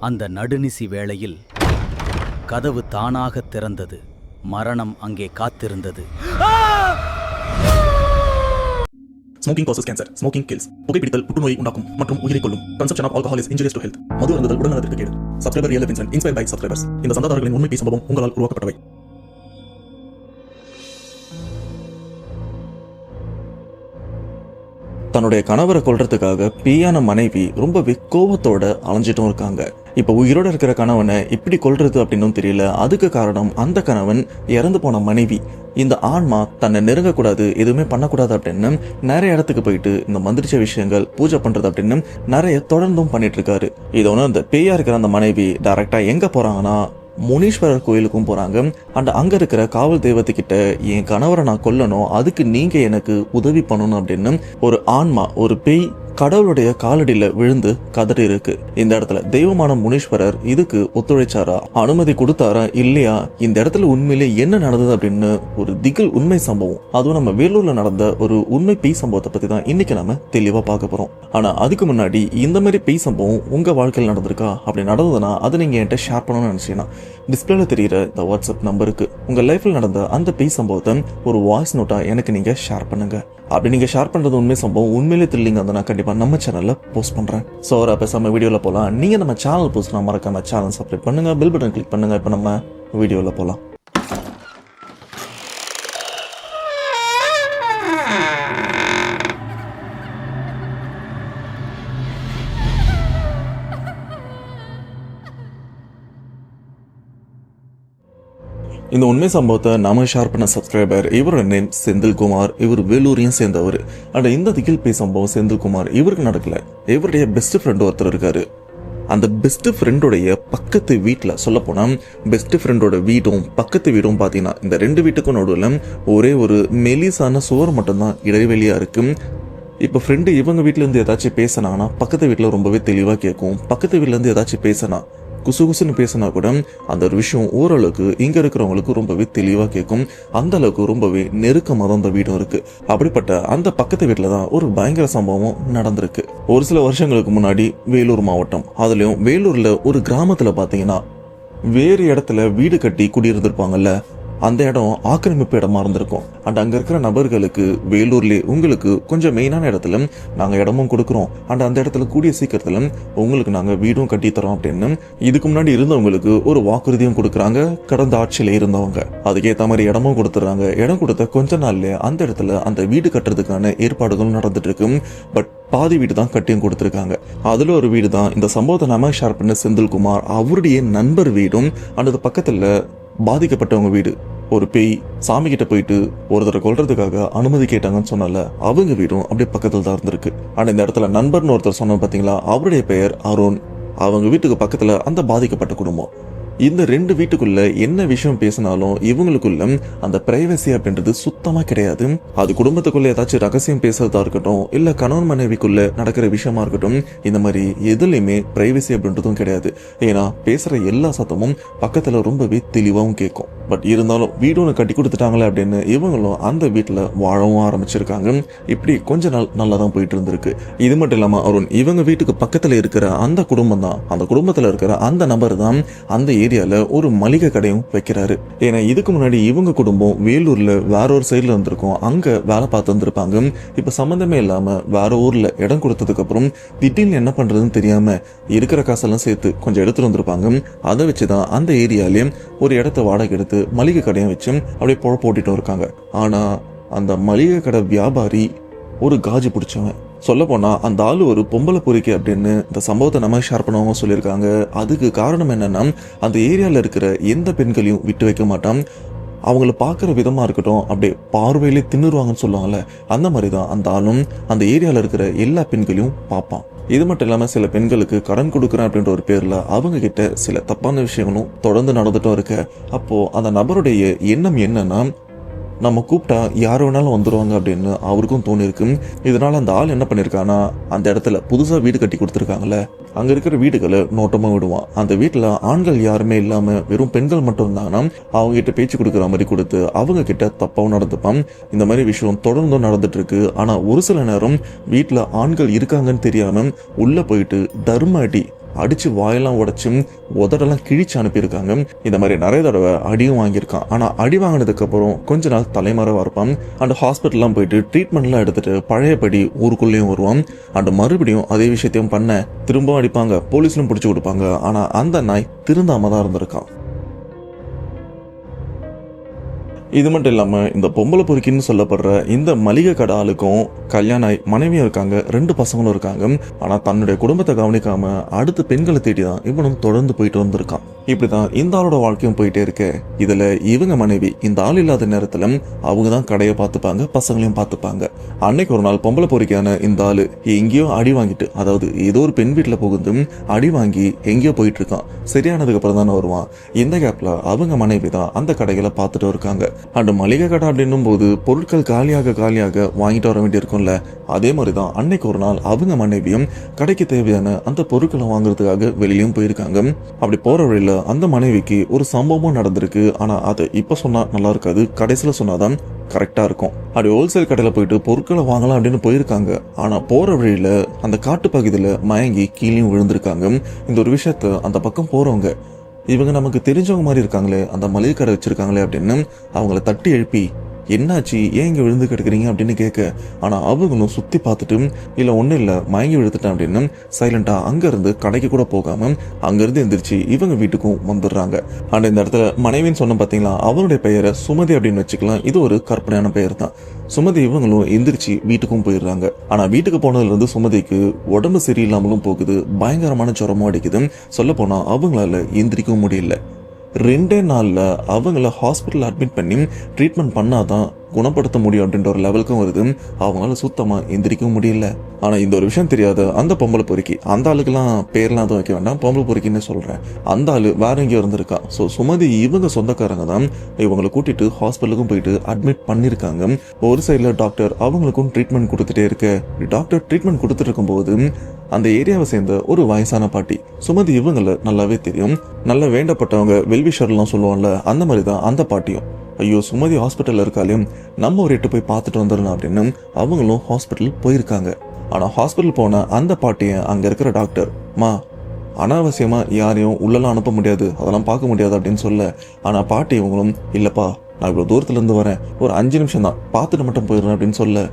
அந்த நடுநிசி வேளையில் கதவு தானாக திறந்தது. மரணம் அங்கே காத்திருந்தது. Smoking causes cancer. Smoking kills. புகைப்பிடித்தல் புற்றுநோயை உண்டாக்கும் மற்றும் உயிரை கொல்லும். Consumption of alcohol is injurious to health. மது அருந்துதல் உடல்நலத்திற்கு கேடு. Subscriber real Vincent inspired by subscribers. இந்த சந்தாதாரர்களின் உண்மை சம்பவம் உங்களால் உருவாக்கப்பட்டவை. தன்னுடைய கணவரை கொல்றதுக்காக பியான மனைவி ரொம்பவே கோபத்தோட அலைஞ்சிட்டும் இருக்காங்க. இப்ப உயிரோட இருக்கிற கணவனை இப்படி கொல்றது அப்படின்னு தெரியல. அதுக்கு காரணம் அந்த கணவன் இறந்து போன மனைவி. இந்த ஆன்மா தன்னை நெருங்கக்கூடாது, எதுவுமே பண்ணக்கூடாது அப்படின்னு நிறைய இடத்துக்கு போயிட்டு இந்த மந்திரிச்ச விஷயங்கள் பூஜை பண்றது அப்படின்னு நிறைய தொடர்ந்தும் பண்ணிட்டு இருக்காரு. இதோட அந்த பேயா இருக்கிற அந்த மனைவி டைரக்டா எங்க போறாங்கன்னா முனீஸ்வரர் கோயிலுக்கும் போறாங்க. அண்ட் அங்க இருக்கிற காவல் தெய்வத்துக்கிட்ட என் கணவரை நான் கொல்லணும், அதுக்கு நீங்க எனக்கு உதவி பண்ணணும் அப்படின்னு ஒரு ஆன்மா, ஒரு பேய் கடவுளுடைய காலடியில விழுந்து கதறி இருக்கு. இந்த இடத்துல தெய்வமான முனீஸ்வரர் இதுக்கு ஒத்துழைச்சாரா, அனுமதி கொடுத்தாரா இல்லையா, இந்த இடத்துல உண்மையிலே என்ன நடந்தது அப்படின்னு ஒரு திகில் உண்மை சம்பவம், அதுவும் நம்ம வேலூர்ல நடந்த ஒரு உண்மை பேய் சம்பவத்தை பத்தி தான் இன்னைக்கு நாம தெளிவா பார்க்க போறோம். ஆனா அதுக்கு முன்னாடி இந்த மாதிரி பேய் சம்பவம் உங்க வாழ்க்கையில் நடந்திருக்கா, அப்படி நடந்ததுன்னா அதை நீங்க என்கிட்ட ஷேர் பண்ணணும்னு நினைச்சீங்கன்னா டிஸ்பிளேல தெரியுற இந்த வாட்ஸ்அப் நம்பருக்கு உங்க லைஃப்ல நடந்த அந்த பேய் சம்பவத்தை ஒரு வாய்ஸ் நோட்டா எனக்கு நீங்க ஷேர் பண்ணுங்க. அப்படி நீங்க ஷேர் பண்றது உண்மை சம்பவம் உண்மையிலே த்ரில்லிங் வந்து நான் கண்டிப்பா நம்ம சேனல்ல போஸ்ட் பண்றேன். சோ பேசாம வீடியோல போலாம். நீங்க நம்ம சேனல் போஸ்ட் மறக்காம சேனல் சப்ஸ்கிரைப் பண்ணுங்க, பெல் பட்டன் கிளிக் பண்ணுங்க. இப்ப நம்ம வீடியோல போலாம். இந்த உண்மை சம்பவத்தை நாம ஷேர் பண்ண சப்ஸ்கிரைபர், இவரோட நேம் செந்தில்குமார். இவர் வேலூரையும் சேர்ந்தவர். அண்ட் இந்த திகில் பேய் சம்பவம் செந்தில்குமார் இவருக்கு நடக்கல. இவருடைய பெஸ்ட் ஃப்ரெண்ட் ஒருத்தர் இருக்காரு. அந்த பெஸ்ட் ஃப்ரெண்டோடைய பக்கத்து வீட்டில், சொல்ல போனா பெஸ்ட் ஃப்ரெண்டோட வீடும் பக்கத்து வீடும் பார்த்தீங்கன்னா இந்த ரெண்டு வீட்டுக்கும் நடுவில் ஒரே ஒரு மெலிசான சுவர் மட்டும்தான் இடைவெளியா இருக்கு. இப்போ ஃப்ரெண்டு இவங்க வீட்டுல இருந்து ஏதாச்சும் பேசினாங்கன்னா பக்கத்து வீட்டில் ரொம்பவே தெளிவாக கேட்கும். பக்கத்து வீட்டுல இருந்து ஏதாச்சும் பேசினா குசு குசுன்னு பேசினா கூட அந்த ஒரு விஷயம் ஓரளவுக்கு இங்க இருக்கிறவங்களுக்கு ரொம்பவே தெளிவா கேட்கும். அந்த அளவுக்கு ரொம்பவே நெருக்கமாக தான் அந்த வீடும் இருக்கு. அப்படிப்பட்ட அந்த பக்கத்து வீட்டுல தான் ஒரு பயங்கர சம்பவம் நடந்திருக்கு. ஒரு சில வருஷங்களுக்கு முன்னாடி வேலூர் மாவட்டம், அதுலயும் வேலூர்ல ஒரு கிராமத்துல பாத்தீங்கன்னா வேறு இடத்துல வீடு கட்டி குடியிருந்திருப்பாங்கல்ல, அந்த இடம் ஆக்கிரமிப்பு இடமா இருந்திருக்கும். அண்ட் அங்க இருக்கிற நபர்களுக்கு வேலூர்லேயே உங்களுக்கு கொஞ்சம் மெயினான இடத்துல நாங்க இடமும் கொடுக்குறோம், அண்ட் அந்த இடத்துல கூடிய சீக்கிரத்துல உங்களுக்கு நாங்க வீடும் கட்டித்தரோம் அப்படின்னு இதுக்கு முன்னாடி இருந்தவங்களுக்கு ஒரு வாக்குறுதியும் கொடுக்குறாங்க. கடந்த ஆட்சியில இருந்தவங்க அதுக்கேற்ற மாதிரி இடமும் கொடுத்துறாங்க. இடம் கொடுத்த கொஞ்ச நாள்ல அந்த இடத்துல அந்த வீடு கட்டுறதுக்கான ஏற்பாடுகள் நடந்துட்டு இருக்கு. பட் பாதி வீடு தான் கட்டியும் கொடுத்துருக்காங்க. அதுல ஒரு வீடு தான் இந்த சம்பவத்தை நாம ஷேர் பண்ண செந்தில்குமார் அவருடைய நண்பர் வீடும். அந்த பக்கத்துல பாதிக்கப்பட்டவங்க வீடு, ஒரு பேய் சாமி கிட்ட போயிட்டு ஒருத்தரை கொல்றதுக்காக அனுமதி கேட்டாங்கன்னு சொன்னால அவங்க வீடும் அப்படியே பக்கத்துல தான் இருந்திருக்கு. ஆனா இந்த இடத்துல நண்பர்னு ஒருத்தர் சொன்ன பாத்தீங்களா, அவருடைய பெயர் அருண். அவங்க வீட்டுக்கு பக்கத்துல அந்த பாதிக்கப்பட்ட குடும்பம். இந்த ரெண்டு வீட்டுக்குள்ள என்ன விஷயம் பேசினாலும் இவங்களுக்குள்ள அந்த பிரைவசி அப்படின்றது சுத்தமா கிடையாது. அது குடும்பத்துக்குள்ள ஏதாச்சும் ரகசியம் பேசுறதா இருக்கட்டும், இல்ல கணவன் மனைவிக்குள்ள நடக்கிற விஷயமா இருக்கட்டும், இந்த மாதிரி எதுலையுமே பிரைவசி அப்படின்றதும் கிடையாது. ஏன்னா பேசுற எல்லா சத்தமும் பக்கத்துல ரொம்பவே தெளிவாகவும் கேட்கும். பட் இருந்தாலும் வீடு ஒன்று கட்டி கொடுத்துட்டாங்களே அப்படின்னு இவங்களும் அந்த வீட்டுல வாழவும் ஆரம்பிச்சிருக்காங்க. இப்படி கொஞ்ச நாள் நல்லா தான் போயிட்டு இருந்திருக்கு. இது மட்டும் இல்லாம அருண் இவங்க வீட்டுக்கு பக்கத்துல இருக்கிற அந்த குடும்பம் தான், அந்த குடும்பத்துல இருக்கிற அந்த நபர் தான் அந்த ஏரியால ஒரு மளிகை கடையும் வைக்கிறாரு. ஏன்னா இதுக்கு முன்னாடி இவங்க குடும்பம் வேலூர்ல வேற ஒரு சைட்ல இருந்திருக்கும், அங்க வேலை பார்த்து வந்திருப்பாங்க. இப்ப சம்பந்தமே இல்லாம வேற ஊர்ல இடம் கொடுத்ததுக்கு அப்புறம் திடீர்னு என்ன பண்றதுன்னு தெரியாம இருக்கிற காசெல்லாம் சேர்த்து கொஞ்சம் எடுத்துட்டு வந்திருப்பாங்க. அதை வச்சுதான் அந்த ஏரியாலே ஒரு இடத்த வாடகை எடுத்து மளிகை கடையும் வச்சு அப்படியே போட்டுட்டு இருக்காங்க. ஆனா அந்த மளிகை கடை வியாபாரி ஒரு காஜி பிடிச்சவன். சொல்ல போனா அந்த ஆளு ஒரு பொம்பளை பொறிக்கை அப்படின்னு இந்த சம்பவத்தை நம்ம ஷேர் பண்ணவங்க சொல்லியிருக்காங்க. அதுக்கு காரணம் என்னன்னா அந்த ஏரியால இருக்கிற எந்த பெண்களையும் விட்டு வைக்க மாட்டான். அவங்கள பார்க்குற விதமா இருக்கட்டும், அப்படியே பார்வையிலே தின்னுருவாங்கன்னு சொல்லுவாங்கல்ல, அந்த மாதிரி தான் அந்த ஆளும் அந்த ஏரியால இருக்கிற எல்லா பெண்களையும் பார்ப்பான். இது மட்டும் இல்லாம சில பெண்களுக்கு கடன் கொடுக்குறேன் அப்படின்ற ஒரு பேர்ல அவங்க கிட்ட சில தப்பான விஷயங்களும் தொடர்ந்து நடந்துட்டும் இருக்கு. அப்போ அந்த நபருடைய எண்ணம் என்னன்னா, நம்ம கூப்பிட்டா யார் வேணாலும் வந்துடுவாங்க அப்படின்னு அவருக்கும் தோணிருக்கு. இதனால அந்த ஆள் என்ன பண்ணியிருக்கான்னா, அந்த இடத்துல புதுசா வீடு கட்டி கொடுத்துருக்காங்கல்ல, அங்க இருக்கிற வீடுகளை நோட்டமா விடுவான். அந்த வீட்டுல ஆண்கள் யாருமே இல்லாம வெறும் பெண்கள் மட்டும் இருந்தாங்கன்னா அவங்க கிட்ட பேச்சு கொடுக்குற மாதிரி கொடுத்து அவங்க கிட்ட தப்பாவும் நடந்துப்பான். இந்த மாதிரி விஷயம் தொடர்ந்தும் நடந்துட்டு இருக்கு. ஆனா ஒரு சில நேரம் வீட்டுல ஆண்கள் இருக்காங்கன்னு தெரியாம உள்ள போயிட்டு தர்ம அடி அடிச்சு வாயெல்லாம் உடைச்சு உதடெல்லாம் கிழிச்சு அனுப்பியிருக்காங்க. இந்த மாதிரி நிறைய தடவை அடியும் வாங்கியிருக்கான். ஆனா அடி வாங்கினதுக்கு அப்புறம் கொஞ்ச நாள் தலைமறைவா இருப்பான். அந்த ஹாஸ்பிட்டல்லாம் போயிட்டு ட்ரீட்மெண்ட்லாம் எடுத்துட்டு பழையபடி ஊருக்குள்ளேயும் வருவான். அந்த மறுபடியும் அதே விஷயத்தையும் பண்ண திரும்பவும் அடிப்பாங்க, போலீஸ்லும் பிடிச்சு கொடுப்பாங்க. ஆனா அந்த நாய் திருந்தாம தான் இருந்திருக்கான். இது மட்டும் இல்லாம இந்த பொம்பளை பொறுக்கின்னு சொல்லப்படுற இந்த மளிகை கடை ஆளுக்கும் கல்யாணம் ஆகி மனைவியும் இருக்காங்க, 2 பசங்களும் இருக்காங்க. ஆனா தன்னுடைய குடும்பத்தை கவனிக்காம அடுத்த பெண்களை தேடி தான் இவனும் தொடர்ந்து போயிட்டு வந்திருக்கான். இப்படிதான் இந்த ஆளோட வாழ்க்கையும் போயிட்டே இருக்கு. இதுல இவங்க மனைவி இந்த ஆள் இல்லாத நேரத்துல அவங்க தான் கடையை பார்த்துப்பாங்க, பசங்களையும் பார்த்துப்பாங்க. அன்னைக்கு ஒரு நாள் பொம்பளை பொறுக்கியான இந்த ஆளு எங்கேயோ அடி வாங்கிட்டு, அதாவது ஏதோ ஒரு பெண் வீட்டுல புகுந்து அடி வாங்கி எங்கேயோ போயிட்டு இருக்கான். சரியானதுக்கு அப்புறம் தானே வருவான். இந்த கேப்ல அவங்க மனைவி தான் அந்த கடைகளை பார்த்துட்டு இருக்காங்க. அந்த மளிகை கடை அப்படின்னும் போது பொருட்கள் காலியாக வாங்கிட்டு வர வேண்டியிருக்கும்ல. அதே மாதிரிதான் அன்னைக்கு ஒரு நாள் அவங்க மனைவியும் கடைக்கு தேவையான அந்த பொருட்களை வாங்குறதுக்காக வெளியிலும் போயிருக்காங்க. அப்படி போற வழியில அந்த மனைவிக்கு ஒரு சம்பவமும் நடந்திருக்கு. ஆனா அதை இப்ப சொன்னா நல்லா இருக்காது, கடைசியில சொன்னாதான் கரெக்டா இருக்கும். அப்படி ஹோல்சேல் கடையில போயிட்டு பொருட்களை வாங்கலாம் அப்படின்னு போயிருக்காங்க. ஆனா போற வழியில அந்த காட்டு பகுதியில மயங்கி கீழேயும் விழுந்திருக்காங்க. இந்த ஒரு விஷயத்த அந்த பக்கம் போறவங்க, இவங்க நமக்கு தெரிஞ்சவங்க மாதிரி இருக்காங்களே, அந்த மளிகை கடை வச்சிருக்காங்களே அப்படின்னு அவங்கள தட்டி எழுப்பி என்னாச்சு, ஏன் இங்க விழுந்து கிடக்குறீங்க அப்படின்னு கேட்க, ஆனா அவங்களும் சுத்தி பார்த்துட்டு இல்ல ஒன்னும் இல்ல மயங்கி விழுத்துட்டேன் அப்படின்னு சைலண்டா அங்க இருந்து கடைக்கு கூட போகாம அங்க இருந்து எந்திரிச்சு இவங்க வீட்டுக்கும் வந்துடுறாங்க. ஆனா இந்த இடத்துல மனைவின்னு சொன்ன பாத்தீங்களா, அவருடைய பெயரை சுமதி அப்படின்னு வச்சுக்கலாம். இது ஒரு கற்பனையான பெயர் தான். சுமதி இவங்களும் எந்திரிச்சு வீட்டுக்கும் போயிடுறாங்க. ஆனா வீட்டுக்கு போனதுல இருந்து சுமதிக்கு உடம்பு சரியில்லாமலும் போகுது, பயங்கரமான ஜுரமும் அடிக்குது. சொல்ல போனா அவங்களால எந்திரிக்கவும் முடியல. 2 நாள்ல அவங்கள ஹாஸ்பிட்டல் அட்மிட் பண்ணி ட்ரீட்மெண்ட் பண்ணாதான் குணப்படுத்த முடியும் அப்படின்ற ஒரு லெவலுக்கும் வருது. அவங்களால சுத்தமா எந்திரிக்கவும் முடியல. ஆனா இந்த ஒரு விஷயம் தெரியாத அந்த பொம்பளை பொறுக்கி, அந்த ஆளுக்கெல்லாம் பேர்லாம் எதுவும் வைக்க வேண்டாம், பொம்பளை பொறுக்கின்னு சொல்றேன், அந்த ஆளு வேற எங்கேயோ இருந்திருக்கா. ஸோ சுமதி இவங்க சொந்தக்காரங்க தான் இவங்களை கூட்டிட்டு ஹாஸ்பிட்டலுக்கும் போயிட்டு அட்மிட் பண்ணிருக்காங்க. ஒரு சைட்ல டாக்டர் அவங்களுக்கும் ட்ரீட்மெண்ட் கொடுத்துட்டே இருக்கு. டாக்டர் ட்ரீட்மெண்ட் கொடுத்துட்டு இருக்கும்போது அந்த ஏரியாவை சேர்ந்த ஒரு வயசான பாட்டி, சுமதி இவங்களை நல்லாவே தெரியும், நல்ல வேண்டப்பட்டவங்க, வெல்விஷர்லாம் சொல்லுவாங்கல்ல, அந்த மாதிரி தான் அந்த பாட்டியும். ஐயோ சுமதி ஹாஸ்பிட்டல்ல இருக்காலையும், நம்ம ஒரு 8 போய் பார்த்துட்டு வந்துடலாம் அப்படின்னு அவங்களும் ஹாஸ்பிட்டல் போயிருக்காங்க. ஆனா ஹாஸ்பிட்டல் போன அந்த பாட்டியை அங்க இருக்கிற டாக்டர், மா அனாவசியமா யாரையும் உள்ளெல்லாம் அனுப்ப முடியாது, அதெல்லாம் பார்க்க முடியாது அப்படின்னு சொல்ல, ஆனா பாட்டி இவங்களும் இல்லப்பா நான் இவ்வளவு தூரத்துல இருந்து வரேன், ஒரு 5 நிமிஷம் தான் பார்த்துட்டு மட்டும் போயிடுறேன் அப்படின்னு சொல்ல,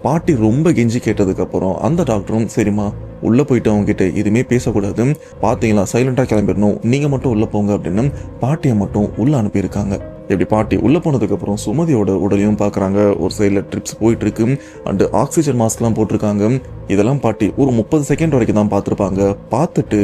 பாட்டி ரொம்ப கெஞ்சி கேட்டதுக்கு அப்புறம் அந்த டாக்டரும் சரிம்மா உள்ள போயிட்டு அவங்க கிட்ட எதுவுமே பேசக்கூடாது, பாத்தீங்களா சைலண்டா கிளம்பிடணும், நீங்க மட்டும் உள்ள போங்க அப்படின்னு பாட்டியை மட்டும் உள்ள அனுப்பியிருக்காங்க. இப்படி பாட்டி உள்ள போனதுக்கு அப்புறம் சுமதியோட உடலையும் பாக்குறாங்க. ஒரு சைட்ல ட்ரிப்ஸ் போயிட்டு இருக்கு அண்ட் ஆக்சிஜன் மாஸ்க் எல்லாம் போட்டிருக்காங்க. இதெல்லாம் பாட்டி ஒரு 30 செகண்ட் வரைக்கும் தான் பார்த்திருப்பாங்க. பார்த்துட்டு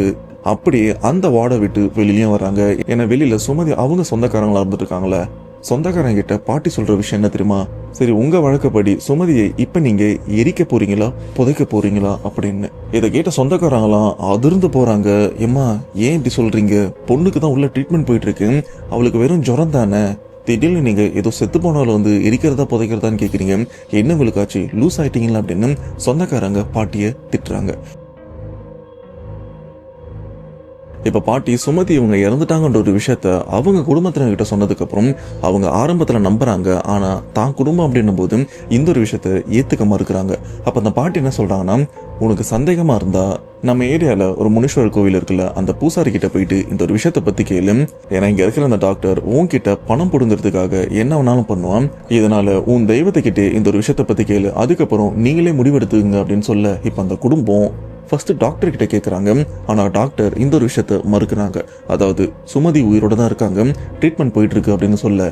அப்படியே அந்த வார்டை விட்டு வெளியிலயும் வர்றாங்க. ஏன்னா வெளியில சுமதி அவங்க சொந்தக்காரங்களா இருந்துட்டு இருக்காங்களே. சொந்தக்காரங்க கிட்ட பாட்டி சொல்ற விஷயம் என்ன தெரியுமா, சரி உங்க வழக்கப்படி சுமதியை இப்ப நீங்க எரிக்க போறீங்களா புதைக்க போறீங்களா அப்படின்னு. இதை கேட்ட சொந்தக்காரங்களாம் அதிர்ந்து போறாங்க. ஏம்மா ஏன் இப்படி சொல்றீங்க, பொண்ணுக்கு தான் உள்ள ட்ரீட்மெண்ட் போயிட்டு இருக்கு, அவளுக்கு வெறும் ஜுரம் தானே, திடீர்னு நீங்க ஏதோ செத்து போனாலும் வந்து எரிக்கிறதா புதைக்கிறதான்னு கேக்குறீங்க, என்ன உங்களுக்கு ஆச்சு, லூஸ் ஆயிட்டீங்களா அப்படின்னு சொந்தக்காரங்க பாட்டிய திட்டுறாங்க. இப்ப பாட்டி சுமதி இவங்க இறந்துட்டாங்கன்ற ஒரு விஷயத்த அவங்க குடும்பத்தினர்கிட்ட சொன்னதுக்கு அப்புறம் அவங்க ஆரம்பத்துல நம்புறாங்க. ஆனா தான் குடும்பம் அப்படின்னும் போது இந்த ஒரு விஷயத்த ஏத்துக்க மறுக்கிறாங்க. அப்ப அந்த பாட்டி என்ன சொல்றாங்கன்னா, உனக்கு சந்தேகமா இருந்தா நம்ம ஏரியால ஒரு முனீஸ்வரர் கோவில் இருக்குல்ல, அந்த பூசாரி கிட்ட போயிட்டு இந்த ஒரு விஷயத்த பத்தி கேளு. ஏன்னா இங்க இருக்கிற அந்த டாக்டர் உன்கிட்ட பணம் புடுங்கிறதுக்காக என்ன வேணாலும் பண்ணுவான், இதனால உன் தெய்வத்துக்கிட்டே இந்த ஒரு விஷயத்த பத்தி கேளு, அதுக்கப்புறம் நீங்களே முடிவெடுத்துங்க அப்படின்னு சொல்ல, இப்ப அந்த குடும்பம் ஃபர்ஸ்ட் டாக்டர் கிட்ட கேட்கறாங்க. ஆனா டாக்டர் இந்த ஒரு விஷயத்த மறுக்கிறாங்க. அதாவது சுமதி உயிரோட தான் இருக்காங்க, ட்ரீட்மெண்ட் போயிட்டு இருக்கு அப்படின்னு சொல்ல.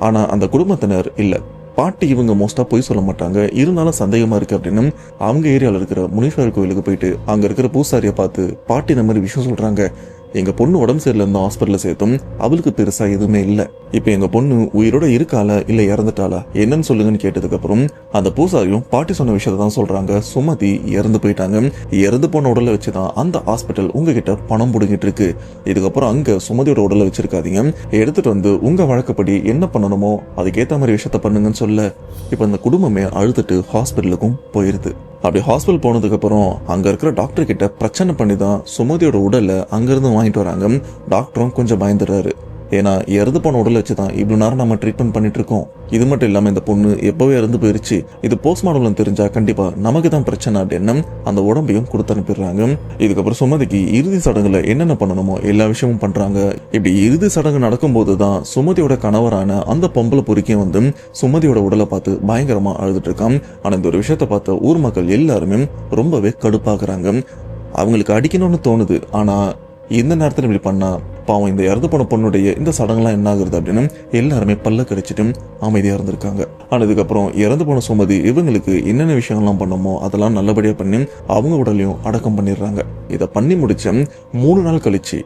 ஆனா அந்த குடும்பத்தினர் இல்ல, பாட்டி இவங்க மோஸ்டா போய் சொல்ல மாட்டாங்க, இருந்தாலும் சந்தேகமா இருக்கு அப்படின்னு அவங்க ஏரியால இருக்கிற முனீஸ்வரர் கோயிலுக்கு போயிட்டு அங்க இருக்கிற பூசாரியை பார்த்து பாட்டி இந்த மாதிரி விஷயம் சொல்றாங்க. எங்க பொண்ணு உடம்பு சரியில்லை இருந்த ஹாஸ்பிட்டல்ல சேர்த்தும் அவளுக்கு பெருசா எதுவுமே இல்ல, இப்ப எங்க பொண்ணு உயிரோட இருக்காளா இல்ல இறந்துட்டாளா என்னன்னு சொல்லுங்கன்னு கேட்டதுக்கு அப்புறம் அந்த பூசாரியும் பாட்டி சொன்ன விஷயத்தான் சொல்றாங்க. சுமதி இறந்து போயிட்டாங்க, இறந்து போன உடலை வச்சுதான் அந்த ஹாஸ்பிட்டல் உங்ககிட்ட பணம் புடுங்கிட்டு இருக்கு, இதுக்கப்புறம் அங்க சுமதியோட உடலை வச்சிருக்காதீங்க, எடுத்துட்டு வந்து உங்க வழக்கப்படி என்ன பண்ணணுமோ அதுக்கேத்த மாதிரி விஷயத்த பண்ணுங்கன்னு சொல்ல, இப்ப அந்த குடும்பமே அழுதுட்டு ஹாஸ்பிட்டலுக்கும் போயிருது. அப்படி ஹாஸ்பிட்டல் போனதுக்கு அப்புறம் அங்க இருக்கிற டாக்டர் கிட்ட பிரச்சனை பண்ணி தான் சுமதியோட உடலை அங்கிருந்து வாங்கிட்டு வராங்க. டாக்டரும் கொஞ்சம் பயந்துடுறாரு. ஏன்னா இறந்து போன உடலை வச்சு தான் இவ்வளவு நேரம் நம்ம ட்ரீட்மெண்ட் பண்ணிட்டு இருக்கோம். இது மட்டும் இல்லாம இந்த பொண்ணு எப்பவே இறந்து போயிருச்சு, இது போஸ்ட்மார்டம் தெரிஞ்சா கண்டிப்பா நமக்கு தான் பிரச்சனை அப்படின்னு அந்த உடம்பையும் கொடுத்து அனுப்பிடுறாங்க. இதுக்கப்புறம் சுமதிக்கு இறுதி சடங்குல என்னென்ன பண்ணணுமோ எல்லா விஷயமும் பண்றாங்க. இப்படி இறுதி சடங்கு நடக்கும் போதுதான் சுமதியோட கணவரான அந்த பொம்பளை பொறுக்கியும் வந்து சுமதியோட உடலை பார்த்து பயங்கரமா அழுதுட்டு இருக்கான். ஆனா இந்த ஒரு விஷயத்த பார்த்த ஊர் மக்கள் எல்லாருமே ரொம்பவே கடுப்பாக்குறாங்க. அவங்களுக்கு அடிக்கணும்னு தோணுது, ஆனா இந்த நேரத்தில் இப்படி பண்ணா பாவம் இந்த இறந்து போன பொண்ணுடைய இந்த சடங்குலாம் என்ன ஆகுறது அப்படின்னு எல்லாருமே பல்ல கடிச்சிட்டு அமைதியா இருந்திருக்காங்க. ஆனா இதுக்கப்புறம் இறந்து போன சுமதி இவங்களுக்கு என்னென்ன விஷயங்கள்லாம் பண்ணுமோ அதெல்லாம் நல்லபடியா பண்ணி அவங்க உடலையும் அடக்கம் பண்ணிடுறாங்க. இதை பண்ணி முடிச்ச 3 நாள் கழிச்சு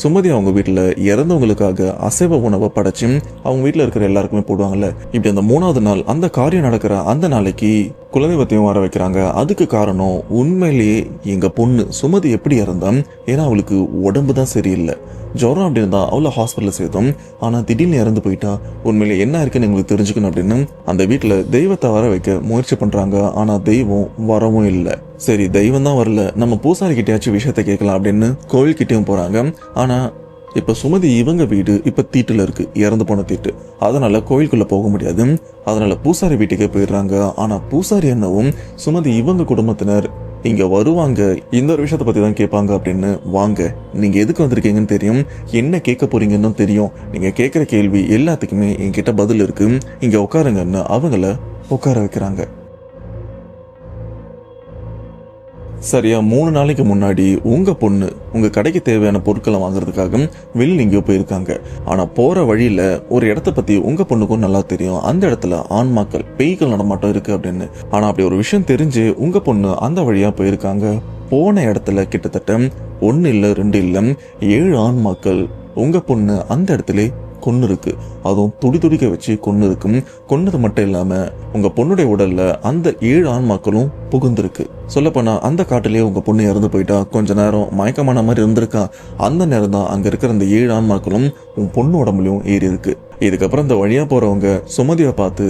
சுமதி அவங்க வீட்டுல இறந்தவங்களுக்காக அசைவ உணவை படைச்சு அவங்க வீட்டுல இருக்கிற எல்லாருக்குமே போடுவாங்கல்ல. இப்படி அந்த 3ஆவது நாள் அந்த காரியம் நடக்கிற அந்த நாளைக்கு குலதெய்வத்தையும் வர வைக்கிறாங்க. அதுக்கு காரணம் உண்மையிலேயே எங்க பொண்ணு சுமதி எப்படி இறந்தா, ஏன்னா அவளுக்கு உடம்பு தான் சரியில்லை, ஜுரம் அப்படின்னு தான் அவளை ஹாஸ்பிட்டலில் சேர்த்தோம். ஆனா திடீர்னு இறந்து போயிட்டா, உண்மையில என்ன இருக்குன்னு எங்களுக்கு தெரிஞ்சுக்கணும் அப்படின்னு அந்த வீட்டுல தெய்வத்தை வர வைக்க முயற்சி பண்றாங்க. ஆனா தெய்வம் வரவும் இல்லை. சரி தெய்வம் தான் வரல, நம்ம பூசாரி கிட்டயாச்சும் விஷயத்த கேட்கலாம் அப்படின்னு கோயில்கிட்டயும் போறாங்க. ஆனா இப்ப சுமதி இவங்க வீடு இப்ப தீட்டுல இருக்கு, இறந்து போன தீட்டு, அதனால கோயிலுக்குள்ள போக முடியாது. அதனால பூசாரி வீட்டுக்கே போயிடுறாங்க. ஆனா பூசாரி என்னவும் சுமதி இவங்க குடும்பத்தினர் இங்க வருவாங்க, இந்த ஒரு விஷயத்த பத்தி தான் கேட்பாங்க அப்படின்னு, வாங்க நீங்க எதுக்கு வந்திருக்கீங்கன்னு தெரியும், என்ன கேட்க போறீங்கன்னு தெரியும், நீங்க கேட்கிற கேள்வி எல்லாத்துக்குமே என்கிட்ட பதில் இருக்கு, இங்க உட்காருங்கன்னு அவங்கள உட்கார வைக்கிறாங்க. சரியா 3 நாளைக்கு முன்னாடி உங்க பொண்ணு உங்க கடைக்கு தேவையான பொருட்களை வாங்குறதுக்காக வெளியில் எங்கேயோ போயிருக்காங்க. ஆனா போற வழியில ஒரு இடத்த பத்தி உங்க பொண்ணுக்கும் நல்லா தெரியும், அந்த இடத்துல ஆன்மாக்கள் பேய்கள் நடமாட்டம் இருக்கு அப்படின்னு. ஆனா அப்படி ஒரு விஷயம் தெரிஞ்சு உங்க பொண்ணு அந்த வழியா போயிருக்காங்க. போன இடத்துல கிட்டத்தட்ட 1 இல்ல 2 இல்ல 7 ஆன்மாக்கள் உங்க பொண்ணு அந்த இடத்துல கொன்னு இருக்கு. அதுவும் துடிக்க வச்சு கொன்னு இருக்கும். கொன்னது மட்டும் இல்லாம உங்க பொண்ணுடைய உடல்ல அந்த 7 ஆன்மாக்களும் புகுந்திருக்கு. சொல்ல போனா அந்த காட்டிலேயே உங்க பொண்ணு இறந்து போயிட்டா, கொஞ்ச நேரம் மயக்கமான மாதிரி இருந்திருக்கா. அந்த நேரம் தான் அங்க இருக்கிற அந்த 7 ஆன்மாக்களும் உன் பொண்ணு உடம்புலயும் ஏறி இருக்கு. இதுக்கப்புறம் இந்த வழியா போறவங்க சுமதியை பார்த்து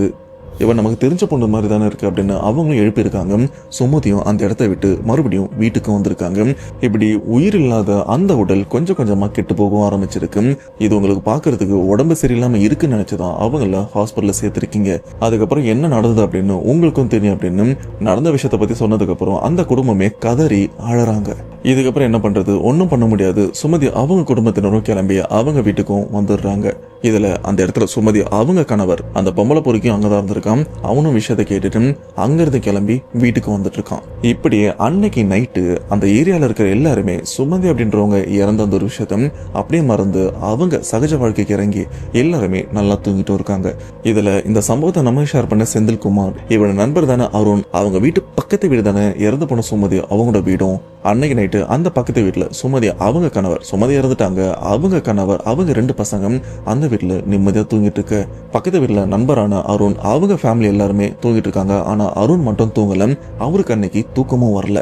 இவன் நமக்கு தெரிஞ்ச பொண்ணு மாதிரி தானே இருக்கு அப்படின்னு அவங்களும் எழுப்பியிருக்காங்க. சுமதியும் அந்த இடத்த விட்டு மறுபடியும் வீட்டுக்கு வந்திருக்காங்க. இப்படி உயிர் இல்லாத அந்த உடல் கொஞ்சம் கொஞ்சமா கெட்டு போக ஆரம்பிச்சிருக்கு. இது உங்களுக்கு பாக்குறதுக்கு உடம்பு சரியில்லாம இருக்குன்னு நினைச்சுதான் அவங்கள ஹாஸ்பிட்டல்ல சேர்த்திருக்கீங்க. அதுக்கப்புறம் என்ன நடந்தது அப்படின்னு உங்களுக்கும் தெரியும் அப்படின்னு நடந்த விஷயத்த பத்தி சொன்னதுக்கு அப்புறம் அந்த குடும்பமே கதறி அழறாங்க. இதுக்கப்புறம் என்ன பண்றது, ஒன்னும் பண்ண முடியாது. சுமதி அவங்க குடும்பத்தினரும் கிளம்பி அவங்க வீட்டுக்கும் வந்துடுறாங்க. இதுல அந்த இடத்துல சுமதி அவங்க கணவர் அந்த பொம்பளை பொறுக்கியும் அங்கதான் இருந்திருக்கான். அவனும் விஷயத்த கேட்டுட்டு அங்கிருந்து கிளம்பி வீட்டுக்கு வந்துட்டு இருக்கான். இப்படி அன்னைக்கு நைட்டு அந்த ஏரியால இருக்கிற எல்லாருமே சுமதி அப்படின்றவங்க இறந்த அந்த ஒரு விஷயத்த அப்படியே மறந்து அவங்க சகஜ வாழ்க்கைக்கு இறங்கி எல்லாருமே நல்லா தூங்கிட்டு இருக்காங்க. இதுல இந்த சம்பவத்தை நம்ம ஷேர் பண்ண செந்தில்குமார், இவரோட நண்பர் தானே அருண், அவங்க வீட்டு பக்கத்து வீடு தானே இறந்து போன சுமதி அவங்களோட வீடும். அன்னைக்கு நைட்டு அந்த பக்கத்து வீட்டுல சுமதி அவங்க கணவர், சுமதி இறந்துட்டாங்க, அவங்க கணவர் அவங்க 2 பசங்க அந்த வீட்டுல நிம்மதியா தூங்கிட்டு இருக்க. பக்கத்து வீட்டுல நண்பரான அருண் அவங்க ஃபேமிலி எல்லாருமே தூங்கிட்டு இருக்காங்க. ஆனா அருண் மட்டும் தூங்கல. அவருக்கு அன்னைக்கு தூக்கமும் வரல.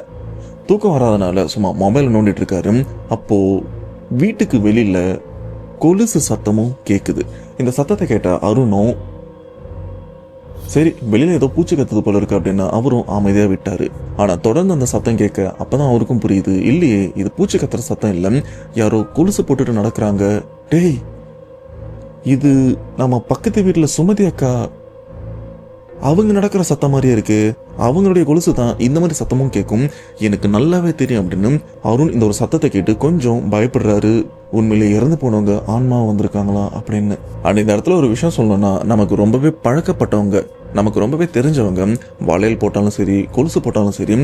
தூக்கம் வராதனால சும்மா மொபைல் நோண்டிட்டு இருக்காரு. அப்போ வீட்டுக்கு வெளியில கொலுசு சத்தமும் கேக்குது. இந்த சத்தத்தை கேட்ட அருணும் சரி வெளியில ஏதோ பூச்சி கத்துது போல இருக்கு அப்படின்னு அவரும் அமைதியா விட்டாரு. ஆனா தொடர்ந்து அந்த சத்தம் கேட்க அப்பதான் அவருக்கும் புரியுது, இல்லையே இது பூச்சி கத்துற சத்தம் இல்ல, யாரோ கொலுசு போட்டுட்டு நடக்கிறாங்க. டேய், இது நம்ம பக்கத்து வீட்டுல சுமதி அக்கா அவங்க நடக்கிற சத்தம் மாதிரியே இருக்கு, அவங்களுடைய கொலுசு தான் இந்த மாதிரி சத்தமும் கேட்கும், எனக்கு நல்லாவே தெரியும் அப்படின்னு அருண் இந்த ஒரு சத்தத்தை கேட்டு கொஞ்சம் பயப்படுறாரு. உண்மையிலே இறந்து போனவங்க ஆன்மா வந்திருக்காங்களா அப்படின்னு. இந்த இடத்துல ஒரு விஷயம் சொல்லணும்னா, நமக்கு ரொம்பவே பழக்கப்பட்டவங்க, நமக்கு ரொம்பவே தெரிஞ்சவங்க வளையல் போட்டாலும் சரி கொலுசு போட்டாலும் சரி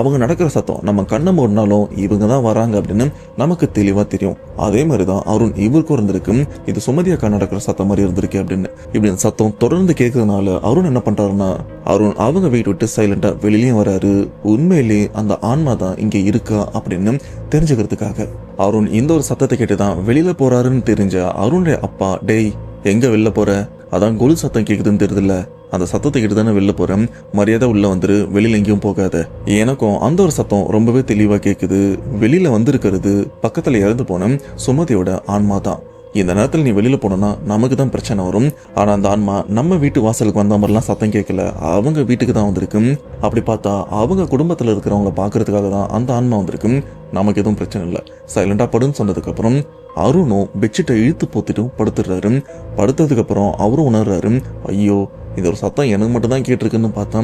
அவங்க நடக்கிற சத்தம் நம்ம கண்ணை மூடினாலும் இவங்க தான் வராங்க அப்படின்னு நமக்கு தெளிவா தெரியும். அதே மாதிரிதான் அருண் இவருக்கும் இருந்திருக்கு, இது சுமதி அக்கா நடக்கிற சத்தம் மாதிரி இருந்திருக்கு அப்படின்னு. இப்படி அந்த சத்தம் தொடர்ந்து கேட்கறதுனால அருண் என்ன பண்றாருன்னா, அருண் அவங்க வீட்டு விட்டு சைலண்டா வெளியிலயும் வராரு. உண்மையிலேயே அந்த ஆன்மா தான் இங்க இருக்கா அப்படின்னு தெரிஞ்சுக்கிறதுக்காக அருண் இந்த ஒரு சத்தத்தை கேட்டுதான் வெளியில போறாருன்னு தெரிஞ்ச அருணுடைய அப்பா, டேய் எங்க வெளில போற, அதான் கொலு சத்தம் கேக்குதுன்னு தெரியுதுல்ல, அந்த சத்தத்தை கிட்ட தானே வெளில போறேன், மரியாதை உள்ள வந்துரு, வெளியில எங்கேயும் போகாத. எனக்கும் அந்த ஒரு சத்தம் ரொம்பவே தெளிவா கேக்குது, வெளியில வந்திருக்கிறது பக்கத்துல இறந்து போன சுமதியோட ஆன்மா தான். இந்த நேரத்தில் நீ வெளியில போனோம்னா நமக்கு தான் பிரச்சனை வரும். ஆனா அந்த ஆன்மா நம்ம வீட்டு வாசலுக்கு வந்த மாதிரிலாம் சத்தம் கேட்கல, அவங்க வீட்டுக்கு தான் வந்திருக்கு. அப்படி பார்த்தா அவங்க குடும்பத்துல இருக்கிறவங்கள பாக்குறதுக்காக தான் அந்த ஆன்மா வந்திருக்கு. நமக்கு எதுவும் பிரச்சனை இல்லை, சைலண்டா படுன்னு சொன்னதுக்கு அப்புறம் அருணும் பெட்ஷீட்டை இழுத்து போத்திட்டு படுத்துடுறாரு. படுத்ததுக்கு அப்புறம் அவரும் உணர்றாரு, ஐயோ இது ஒரு சத்தம் எனக்கு மட்டும் தான் கேட்டிருக்குன்னு பார்த்தா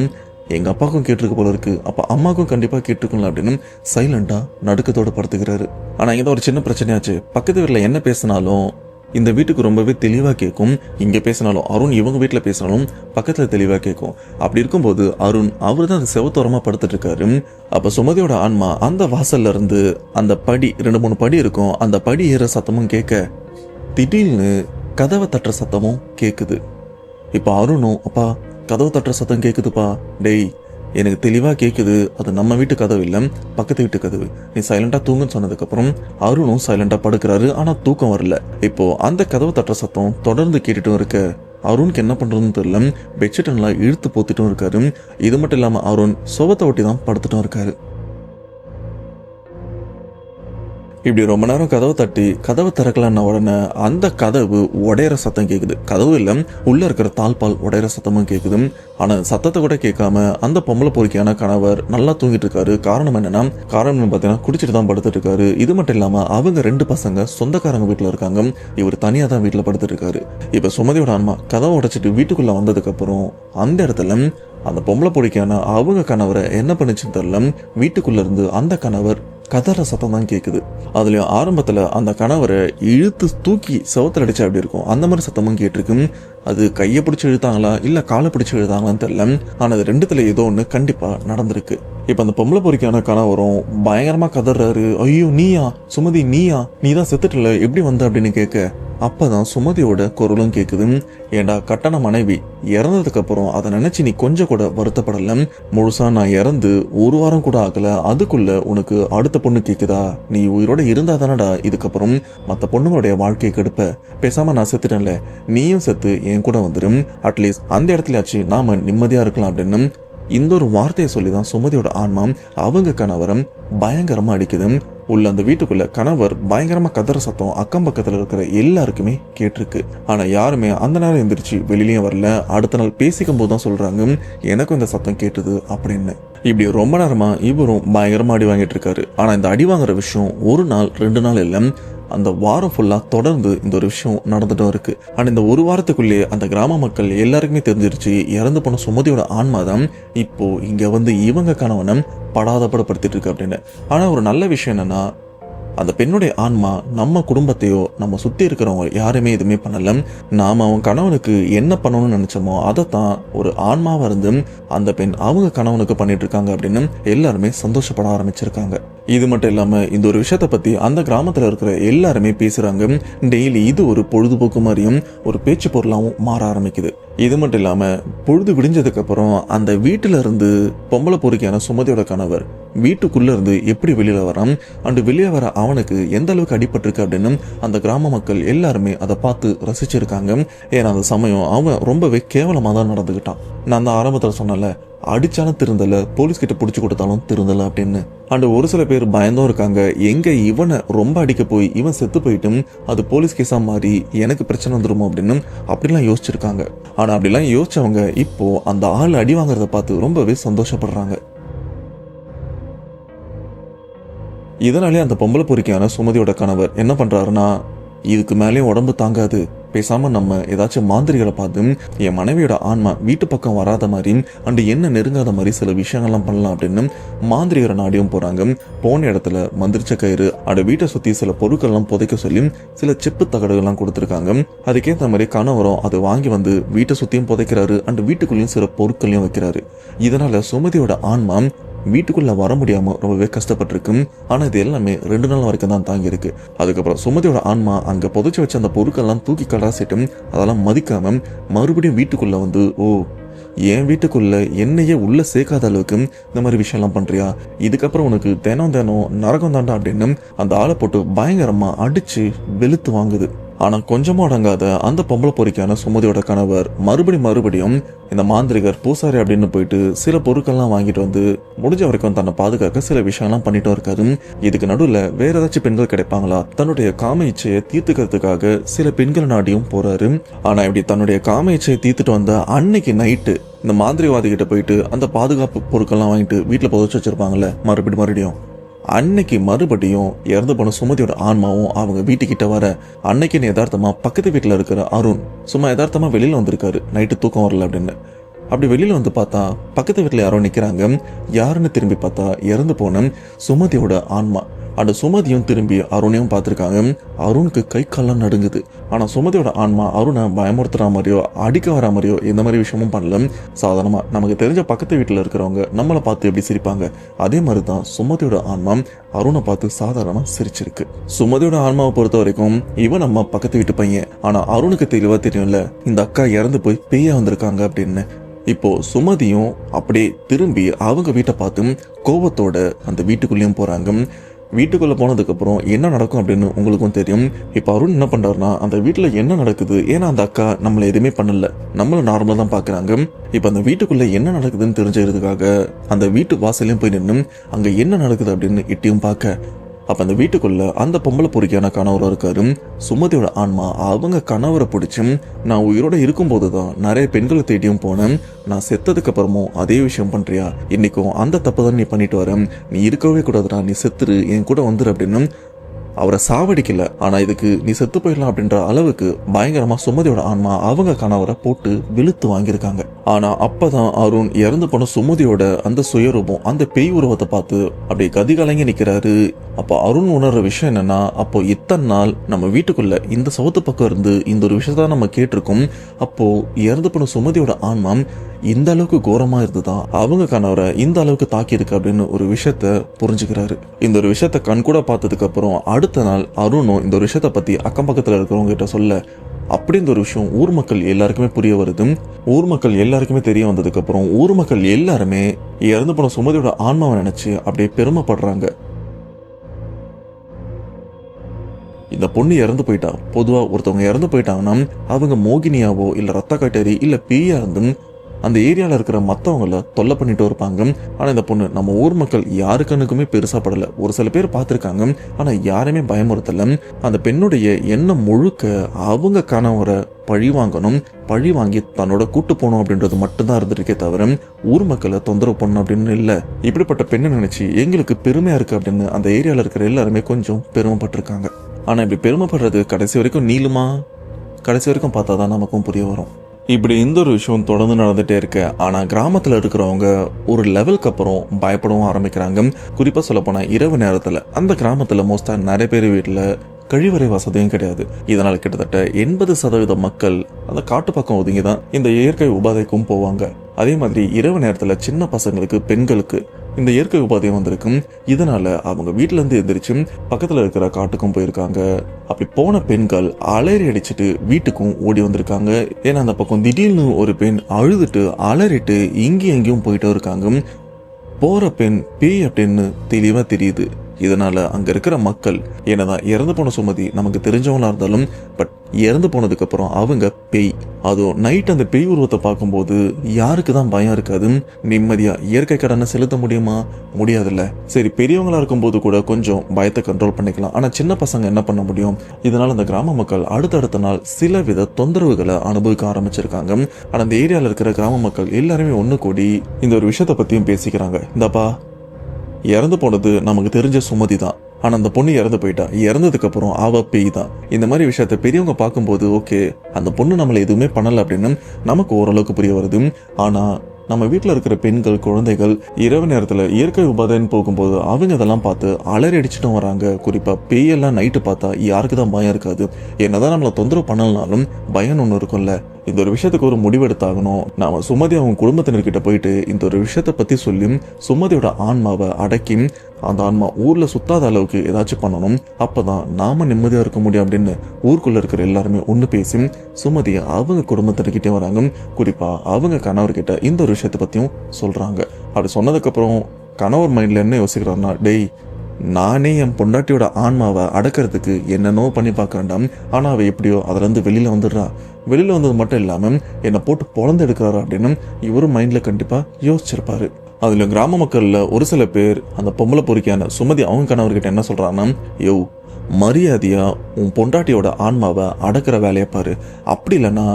எங்க அப்பாவுக்கும் கேட்டிருக்கு போல இருக்கு, அப்ப அம்மாவுக்கும் கண்டிப்பா கேட்டிருக்குங்களா அப்படின்னு சைலண்டா நடுக்கத்தோட படுத்துக்கிறாரு. ஆனா இங்க ஒரு சின்ன பிரச்சனையாச்சு. பக்கத்து வீட்டுல என்ன பேசினாலும் இந்த வீட்டுக்கு ரொம்பவே தெளிவா கேட்கும். இங்க பேசினாலும் அருண் இவங்க வீட்டுல பேசினாலும் பக்கத்துல தெளிவா கேட்கும். அப்படி இருக்கும்போது அருண் அவரு தான் செவத்தோரமா படுத்துட்டு இருக்காரு. அப்ப சுமதியோட ஆன்மா அந்த வாசல்ல இருந்து அந்த படி 2-3 படி இருக்கும், அந்த படி ஏற சத்தமும் கேட்க திடீர்னு கதவை தட்டுற சத்தமும் கேக்குது. இப்ப அருணும், அப்பா கதவு தட்டுற சத்தம் கேக்குதுப்பா, டேய் எனக்கு தெளிவா கேக்குது, அது நம்ம வீட்டு கதவு இல்ல பக்கத்து வீட்டு கதவு, நீ சைலண்டா தூங்குன்னு சொன்னதுக்கு அப்புறம் அருணும் சைலண்டா படுக்கிறாரு. ஆனா தூக்கம் வரல. இப்போ அந்த கதவு தட்டுற சத்தம் தொடர்ந்து கேட்டுட்டும் இருக்க அருணுக்கு என்ன பண்றதுன்னு தெரியல. பெட்ஷீட் எல்லாம் இழுத்து போத்திட்டும் இருக்காரு. இது மட்டும் இல்லாம அருண் சுவத்தை ஒட்டி தான் படுத்துட்டும் இருக்காரு. இப்படி ரொம்ப நேரம் கதவை தட்டி கதவை திறக்கலன்ன உடனே அந்த கதவு உடையிற சத்தம் கேக்குது. கதவு இல்ல, உள்ள இருக்கிற தாழ்பால் உடையிற சத்தமும் கேக்குது. ஆனா சத்தத்தை கூட கேட்காம அந்த பொம்பளை பொறுக்கியான கணவர் நல்லா தூங்கிட்டு இருக்காரு. காரணம் என்னன்னா பாத்தீங்கன்னா குடிச்சிட்டு தான் படுத்துட்டு இருக்காரு. இது மட்டும் இல்லாம அவங்க 2 பசங்க சொந்தக்காரங்க வீட்டுல இருக்காங்க, இவர் தனியா தான் வீட்டுல படுத்துட்டு இருக்காரு. இப்ப சுமதியோட ஆன்மா கதவை உடைச்சிட்டு வீட்டுக்குள்ள வந்ததுக்கு அப்புறம் அந்த இடத்துல அந்த பொம்பளை பொறுக்கியான அவங்க கணவரை என்ன பண்ணுச்சுன்னு தெரியல, வீட்டுக்குள்ள இருந்து அந்த கணவர் கதற சத்தம் தான் கேக்குது. அதுலயும் ஆரம்பத்துல அந்த கணவரை இழுத்து தூக்கி செவத்துல அடிச்சா எப்படி இருக்கும் அந்த மாதிரி சத்தமும் கேட்டிருக்கு. அது கையை பிடிச்சி இழுத்தாங்களா இல்ல காலை பிடிச்சி இழுத்தாங்களான்னு தெரியல, ஆனா அது 2த்துல ஏதோ ஒண்ணு கண்டிப்பா நடந்திருக்கு. இப்ப அந்த பொம்பளை பொறுக்கியான கணவரும் பயங்கரமா கதறாரு, ஐயோ நீயா சுமதி, நீயா நீ தான் செத்துட்டுல எப்படி வந்த அப்படின்னு கேட்க அப்பதான் சுமதியோட குரலும் கேக்குது. ஏண்டா கட்டண மனைவி இறந்ததுக்கு அப்புறம் அதை நினைச்சு நீ கொஞ்சம் கூட வருத்தப்படல, முழுசா நான் இறந்து 1 வாரம் கூட ஆகல, அதுக்குள்ள உனக்கு அடுத்த பொண்ணு கேக்குதா, நீ உயிரோட இருந்தா தானடா இதுக்கப்புறம் மத்த பொண்ணுங்களுடைய வாழ்க்கையை கெடுப்ப, பேசாம நான் செத்துட்டேன்ல நீயும் செத்து என் கூட வந்துடும், அட்லீஸ்ட் அந்த இடத்துலயாச்சு நாம நிம்மதியா இருக்கலாம் அப்படின்னு இந்த ஒரு வார்த்தையை சொல்லிதான் சுமதியோட ஆன்மா அவங்க கணவரம் பயங்கரமா அடிக்குது. உள்ள அந்த வீட்டுக்குள்ள கணவர் பயங்கரமா கதற சத்தம் அக்கம் பக்கத்துல இருக்கிற எல்லாருக்குமே கேட்டிருக்கு. ஆனா யாருமே அந்த நேரம் எந்திரிச்சு வெளியிலயும் வரல. அடுத்த நாள் பேசிக்கும் போதுதான் சொல்றாங்க எனக்கும் இந்த சத்தம் கேட்டுது அப்படின்னு. இப்படி ரொம்ப நேரமா இவரும் பயங்கரமா அடி வாங்கிட்டு இருக்காரு. ஆனா இந்த அடி வாங்குற விஷயம் 1 நாள் 2 நாள் இல்ல, அந்த வாரம் ஃபுல்லா தொடர்ந்து இந்த ஒரு விஷயம் நடந்துட்டும் இருக்கு. ஆனா இந்த 1 வாரத்துக்குள்ளே அந்த கிராம மக்கள் எல்லாருக்குமே தெரிஞ்சிருச்சு இறந்து போன சுமதியோட ஆன்மாதான் இப்போ இங்க வந்து இவங்க கணவனை படாதபடுத்திட்டு இருக்கு அப்படின்னு. ஆனா ஒரு நல்ல விஷயம் என்னன்னா அந்த பெண்ணுடைய ஆன்மா நம்ம குடும்பத்தையோ நம்ம சுத்தி இருக்கிறவங்க யாருமே எதுவுமே பண்ணல. நாம அவன் கணவனுக்கு என்ன பண்ணணும்னு நினைச்சோமோ அதைத்தான் ஒரு ஆன்மாவா இருந்து அந்த பெண் அவங்க கணவனுக்கு பண்ணிட்டு இருக்காங்க அப்படின்னு எல்லாருமே சந்தோஷப்பட ஆரம்பிச்சிருக்காங்க. இது மட்டும் இல்லாம இந்த ஒரு விஷயத்த பத்தி அந்த கிராமத்துல இருக்கிற எல்லாருமே பேசுறாங்க. டெய்லி இது ஒரு பொழுதுபோக்கு மாதிரியும் ஒரு பேச்சு பொருளாவும் மாற ஆரம்பிக்குது. இது மட்டும் இல்லாம பொழுது விடிஞ்சதுக்கு அப்புறம் அந்த வீட்டுல இருந்து பொம்பளை பொறுக்கியான சுமதியோட கணவர் வீட்டுக்குள்ள இருந்து எப்படி வெளியில வரான் அண்டு வெளியே வர அவனுக்கு எந்த அளவுக்கு அடிபட்டிருக்கு அப்படின்னு அந்த கிராம மக்கள் எல்லாருமே அதை பார்த்து ரசிச்சிருக்காங்க. ஏன்னா அந்த சமயம் அவன் ரொம்பவே கேவலமா தான் நடந்துகிட்டான். நான் அந்த ஆரம்பத்துல சொன்னல அடிச்சாலும் திருந்தல, போலீஸ் கிட்ட பிடிச்சு கொடுத்தாலும் திருந்தல அப்படின்னு. அண்ட் ஒரு சில பேர் பயந்தும் இருக்காங்க, எங்க இவனை ரொம்ப அடிக்க போய் இவன் செத்து போயிட்டும் அது போலீஸ் கேஸா மாறி எனக்கு பிரச்சனை வந்துருமோ அப்படின்னு அப்படிலாம் யோசிச்சிருக்காங்க. ஆனா அப்படிலாம் யோசிச்சவங்க இப்போ அந்த ஆள் அடி வாங்குறத பார்த்து ரொம்பவே சந்தோஷப்படுறாங்க. இதனாலே அந்த பொம்பளை பொறுக்கியான சுமதியோட கணவர் என்ன பண்றாருன்னா இதுக்கு மேலேயும் உடம்பு தாங்காது, பேசாம நம்ம ஏதாச்சும் மாந்திரிகளை பார்த்து என் மனைவியோட ஆன்மா வீட்டு பக்கம் வராத மாதிரி அண்டு என்ன நெருங்காத மாதிரி சில விஷயங்கள்லாம் பண்ணலாம் அப்படின்னு மாந்திரிகரை நாடியும் போறாங்க. போன இடத்துல மந்திரிச்ச கயிறு அட வீட்டை சுத்தி சில பொருட்கள்லாம் புதைக்க சொல்லி சில செப்பு தகடுகள்லாம் கொடுத்துருக்காங்க. அதுக்கேற்ற மாதிரி கணவரும் அதை வாங்கி வந்து வீட்டை சுத்தியும் புதைக்கிறாரு அண்டு வீட்டுக்குள்ளேயும் சில பொருட்களையும் வைக்கிறாரு. இதனால சுமதியோட ஆன்மா வீட்டுக்குள்ள வர முடியாம ரொம்பவே கஷ்டப்பட்டிருக்கு. ஆனா இது எல்லாமே 2 நாள் வரைக்கும் தான் தாங்கி இருக்கு. அதுக்கப்புறம் சுமதியோட ஆன்மா அங்க புதைச்சு வச்ச அந்த பொருட்கள்லாம் தூக்கி கடாசிட்டும் அதெல்லாம் மதிக்காம மறுபடியும் வீட்டுக்குள்ள வந்து என் வீட்டுக்குள்ள என்னையே உள்ள சேர்க்காத அளவுக்கு இந்த மாதிரி விஷயம்லாம் பண்றியா, இதுக்கப்புறம் உனக்கு தினம் நரகம் தாண்டா அப்படின்னு அந்த ஆளை போட்டு பயங்கரமா அடிச்சு வெளுத்து வாங்குது. ஆனா கொஞ்சமும் அடங்காத அந்த பொம்பளை பொறிக்கான சுமதியோட கணவர் மறுபடியும் இந்த மாந்திரிகர் பூசாரி அப்படின்னு போயிட்டு சில பொருட்கள்லாம் வாங்கிட்டு வந்து முடிஞ்ச வரைக்கும் தன்னை பாதுகாக்க சில விஷயம்லாம் பண்ணிட்டும் இருக்காரு. இதுக்கு நடுவில் வேற ஏதாச்சும் பெண்கள் கிடைப்பாங்களா, தன்னுடைய காம இச்சையை தீர்த்துக்கிறதுக்காக சில பெண்கள் நாடியும் போறாரு. ஆனா இப்படி தன்னுடைய காம இச்சையை தீர்த்துட்டு வந்த அன்னைக்கு நைட்டு இந்த மாந்திரிகவாதி கிட்ட போயிட்டு அந்த பாதுகாப்பு பொருட்கள்லாம் வாங்கிட்டு வீட்டுல புதைச்சு வச்சிருப்பாங்கல்ல, மறுபடியும் அன்னைக்கு மறுபடியும் இறந்து போன சுமதியோட ஆன்மாவும் அவங்க வீட்டுக்கிட்ட வர அன்னைக்கு யதார்த்தமா பக்கத்து வீட்டுல இருக்கிற அருண் சும்மா யதார்த்தமா வெளியில வந்திருக்காரு, நைட்டு தூக்கம் வரல அப்படின்னு. அப்படி வெளியில வந்து பார்த்தா பக்கத்து வீட்டுல யாரோ நிக்கிறாங்க. யாருன்னு திரும்பி பார்த்தா இறந்து போன சுமதியோட ஆன்மா. அந்த சுமதியும் திரும்பி அருணையும் பார்த்துருக்காங்க. அருணுக்கு கை கால்லாம் நடுங்குது. ஆனா சுமதியோட ஆன்மா அருணை பயமுறுத்துற மாதிரியோ அடிக்க வர மாதிரியோ எந்த மாதிரி விஷயமும் பண்ணல. சாதாரணமா நமக்கு தெரிஞ்ச பக்கத்து வீட்டுல இருக்கிறவங்க நம்மளை பார்த்து எப்படி சிரிப்பாங்க, அதே மாதிரிதான் சுமதியோட ஆன்மா அருணை பார்த்து சாதாரணமா சிரிச்சிருக்கு. சுமதியோட ஆன்மாவை பொறுத்த வரைக்கும் இவன் நம்ம பக்கத்து வீட்டு பையன். ஆனா அருணுக்கு தெளிவா தெரியும்ல இந்த அக்கா இறந்து போய் பேயா வந்திருக்காங்க அப்படின்னு. இப்போ சுமதியும் அப்படியே திரும்பி அவங்க வீட்டை பார்த்து கோபத்தோட அந்த வீட்டுக்குள்ளேயும் போறாங்க. வீட்டுக்குள்ள போனதுக்கு அப்புறம் என்ன நடக்கும் அப்படின்னு உங்களுக்கும் தெரியும். இப்ப அருண் என்ன பண்றாருன்னா அந்த வீட்டுல என்ன நடக்குது, ஏன்னா அந்த அக்கா நம்மள எதுவுமே பண்ணல, நம்மள நார்மலா தான் பாக்குறாங்க. இப்ப அந்த வீட்டுக்குள்ள என்ன நடக்குதுன்னு தெரிஞ்சுக்கிறதுக்காக அந்த வீட்டு வாசலையும் போய் நின்று அங்க என்ன நடக்குது அப்படின்னு இட்டியும் பார்க்க, அப்ப அந்த வீட்டுக்குள்ள அந்த பொம்பளை பொறுக்கியான கணவரும் இருக்காரு. சுமதியோட ஆன்மா அவங்க கணவரை பிடிச்சி, நான் உயிரோட இருக்கும் போதுதான் நிறைய பெண்களை தேடியும் போனேன், நான் செத்ததுக்கு அப்புறமும் அதே விஷயம் பண்றியா, இன்னைக்கும் அந்த தப்பு தான் நீ பண்ணிட்டு வர, நீ இருக்கவே கூடாதுடா, நீ செத்துரு, என் கூட வந்துரு அப்படின்னு அவரை சாவடிக்கல. ஆனா இதுக்கு நீ செத்து போயிடலாம் அப்படின்ற அளவுக்கு பயங்கரமா சுமதியோட ஆன்மா அவங்க கணவரை போட்டு வெளுத்து வாங்கியிருக்காங்க. ஆனா அப்பதான் அருண் இறந்து போன சுமதியோட அந்த சுயரூபம் அந்த பேய் உருவத்தை பார்த்து அப்படியே கதிகலங்கி நிக்கிறாரு. அப்போ அருண் உணர்ற விஷயம் என்னன்னா, அப்போ இத்தனை நாள் நம்ம வீட்டுக்குள்ள இந்த சவுத்து பக்கம் இருந்து இந்த ஒரு விஷயத்தான் நம்ம கேட்டிருக்கோம். அப்போ இறந்து போன சுமதியோட ஆன்மா இந்த அளவுக்கு கோரமா இருந்துதான் அவங்க கணவரை இந்த அளவுக்கு தாக்கி இருக்கு அப்படின்னு ஒரு விஷயத்த புரிஞ்சுக்கிறாரு. இந்த ஒரு விஷயத்த கண்கூட பார்த்ததுக்கு அப்புறம் அடுத்த நாள் அருணும் இந்த ஒரு விஷயத்த பத்தி அக்கம் பக்கத்துல இருக்கிறவங்க கிட்ட சொல்ல, அப்படி இந்த ஒரு விஷயம் ஊர் மக்கள் எல்லாருக்குமே புரிய வருது. ஊர் மக்கள் எல்லாருக்குமே தெரிய வந்ததுக்கு அப்புறம் ஊர் மக்கள் எல்லாருமே இறந்து போன சுமதியோட ஆன்மாவை நினைச்சு அப்படியே பெருமைப்படுறாங்க. இந்த பொண்ணு இறந்து போயிட்டா, பொதுவா ஒருத்தவங்க இறந்து போயிட்டாங்கன்னா அவங்க மோகினியாவோ இல்ல ரத்த கட்டேரி இல்ல பேயா இருந்தும் அந்த ஏரியால இருக்கிற மற்றவங்கள தொல்லை பண்ணிட்டு இருப்பாங்க. ஆனா இந்த பொண்ணு நம்ம ஊர் மக்கள் யாருக்கனுக்குமே பெருசா படல. ஒரு சில பேர் பார்த்திருக்காங்க, ஆனா யாருமே பயமுறுத்தல. அந்த பெண்ணுடைய எண்ணம் முழுக்க அவங்க கணவரை பழி வாங்கணும், பழி வாங்கி தன்னோட கூட்டு போகணும் அப்படின்றது மட்டும்தான் இருந்திருக்கே தவிர ஊர் மக்களை தொந்தரவு பண்ணணும் அப்படின்னு இல்லை. இப்படிப்பட்ட பெண்ணை நினைச்சு எங்களுக்கு பெருமையா இருக்கு அப்படின்னு அந்த ஏரியால இருக்கிற எல்லாருமே கொஞ்சம் பெருமைப்பட்டிருக்காங்க. ஆனா இப்படி பெருமைப்படுறது கடைசி வரைக்கும் நீளுமா, கடைசி வரைக்கும் பார்த்தாதான் நமக்கும் புரிய வரும். இப்படி இந்த ஒரு விஷயம் தொடர்ந்து நடந்துட்டே இருக்கு. ஆனா கிராமத்துல இருக்கிறவங்க ஒரு லெவலுக்கு அப்புறம் பயப்படவும் ஆரம்பிக்கிறாங்க. குறிப்பா சொல்ல போனா இரவு நேரத்துல அந்த கிராமத்துல மோஸ்டா நிறைய பேர் வீட்டுல கழிவறை வசதியும் கிடையாது. இதனால கிட்டத்தட்ட 80% மக்கள் அந்த காட்டு பக்கம் ஒதுங்கிதான் இந்த இயற்கை உபாதைக்கும் போவாங்க. அதே மாதிரி இரவு நேரத்துல சின்ன பசங்களுக்கு பெண்களுக்கு இந்த இயற்கை உபாதையும் வந்திருக்கும். இதனால அவங்க வீட்டுல இருந்து எந்திரிச்சு பக்கத்துல இருக்கிற காட்டுக்கும் போயிருக்காங்க. அப்படி போன பெண்கள் அலறி அடிச்சுட்டு வீட்டுக்கும் ஓடி வந்திருக்காங்க. ஏன்னா அந்த பக்கம் திடீர்னு ஒரு பெண் அழுதுட்டு அலறிட்டு இங்கேயும் எங்கேயும் போயிட்டு இருக்காங்க. போற பெண் பேய் அப்படின்னு தெளிவா தெரியுது. இதனால அங்க இருக்கிற மக்கள் என்னதான் இறந்து போன சுமதி நமக்கு தெரிஞ்சவங்களா இருந்தாலும் பட் இறந்து போனதுக்கு அப்புறம் அவங்க பேய், அதுவும் நைட் அந்த பேய் உருவத்தை பார்க்கும்போது யாருக்கு தான் பயம் இருக்காது? நிம்மதியா இயற்கை கடனை செலுத்த முடியுமா? முடியாதுல்ல. சரி, பெரியவங்களா இருக்கும்போது கூட கொஞ்சம் பயத்தை கண்ட்ரோல் பண்ணிக்கலாம். ஆனா சின்ன பசங்க என்ன பண்ண முடியும்? இதனால அந்த கிராம மக்கள் அடுத்தடுத்த நாள் சில வித தொந்தரவுகளை அனுபவிக்க ஆரம்பிச்சிருக்காங்க. ஆனா அந்த ஏரியால இருக்கிற கிராம மக்கள் எல்லாருமே ஒண்ணு கூடி இந்த ஒரு விஷயத்த பத்தியும் பேசிக்கிறாங்க. இந்தப்பா, இறந்து போனது நமக்கு தெரிஞ்ச சுமதி தான், ஆனா அந்த பொண்ணு இறந்து போயிட்டா, இறந்ததுக்கு அப்புறம் அவ பேய் தான். இந்த மாதிரி விஷயத்த பெரியவங்க பார்க்கும்போது ஓகே, அந்த பொண்ணு நம்மள எதுவுமே பண்ணல அப்படின்னு நமக்கு ஓரளவுக்கு புரிய வருது. ஆனா நம்ம வீட்டில் இருக்கிற பெண்கள் குழந்தைகள் இரவு நேரத்தில் இயற்கை உபாதைன்னு போகும்போது அவங்க இதெல்லாம் பார்த்து அலறி அடிச்சுட்டும் வராங்க. குறிப்பாக பேயெல்லாம் நைட்டு பார்த்தா யாருக்கு தான் பயம் இருக்காது? என்னதான் நம்மளை தொந்தரவு பண்ணலனாலும் பயம் ஒன்று இருக்கும்ல. இந்த ஒரு விஷயத்துக்கு ஒரு முடிவெடுத்தாகணும். நாம சுமதி அவங்க குடும்பத்தினர்கிட்ட போயிட்டு இந்த ஒரு விஷயத்த பத்தி சொல்லி சுமதியோட ஆன்மாவை அடக்கி அந்த ஆன்மா ஊர்ல சுத்தாத அளவுக்கு ஏதாச்சும் பண்ணணும். அப்பதான் நாம நிம்மதியா இருக்க முடியும் அப்படின்னு ஊருக்குள்ள இருக்கிற எல்லாருமே ஒண்ணு பேசி சுமதியை அவங்க குடும்பத்தினர்கிட்டே வராங்க. குறிப்பா அவங்க கணவர்கிட்ட இந்த ஒரு விஷயத்த பத்தியும் சொல்றாங்க. அப்படி சொன்னதுக்கு அப்புறம் கணவர் மைண்ட்ல என்ன யோசிக்கிறாருன்னா, டேய் நானே என் பொண்டாட்டியோட ஆன்மாவை அடக்கிறதுக்கு என்னென்னோ பண்ணி பார்க்கறேன்டாம். ஆனால் அவள் எப்படியோ அதுலேருந்து வெளியில் வந்துடுறா. வெளியில் வந்தது மட்டும் இல்லாமல் என்னை போட்டு பொழந்து எடுக்கிறாரு அப்படின்னு இவரும் மைண்டில் கண்டிப்பாக யோசிச்சிருப்பாரு. அதில் கிராம மக்களில் ஒரு சில பேர் அந்த பொம்பளை பொறுக்கியான சுமதி அவங்க கணவர்கிட்ட என்ன சொல்கிறாங்கன்னா, யோ மரியாதையாக உன் பொண்டாட்டியோட ஆன்மாவை அடக்கிற வேலையை பாரு, அப்படி இல்லைன்னா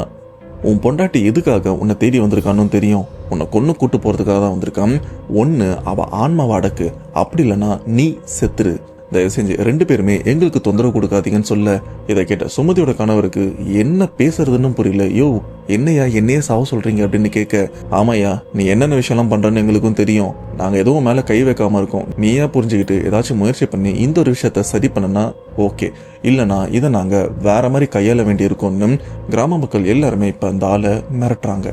உன் பொண்டாட்டி எதுக்காக உன்னை தேடி வந்திருக்கான்னு தெரியும், உன்னை கொன்று கூட்டு போகிறதுக்காக தான் வந்திருக்கான். ஒன்று அவள் ஆன்மாவை அடக்கு, அப்படி இல்லைன்னா நீ செத்துரு, தயவு செஞ்சு 2 பேருமே எங்களுக்கு தொந்தரவு கொடுக்காதீங்கன்னு சொல்ல இதை கேட்ட சுமதியோட கணவருக்கு என்ன பேசுறதுன்னு புரியல. யோ என்னையா என்னையே சாவ சொல்றீங்க அப்படின்னு கேட்க, ஆமாயா நீ என்னென்ன விஷயம்லாம் பண்றன்னு எங்களுக்கும் தெரியும், நாங்க எதுவும் மேல கை வைக்காம இருக்கோம், நீயா புரிஞ்சுக்கிட்டு ஏதாச்சும் முயற்சி பண்ணி இந்த ஒரு விஷயத்த சரி பண்ணனா ஓகே, இல்லைனா இதை நாங்க வேற மாதிரி கையாள வேண்டி இருக்கோம்னு கிராம மக்கள் எல்லாருமே இப்ப அந்த ஆளை மிரட்டுறாங்க.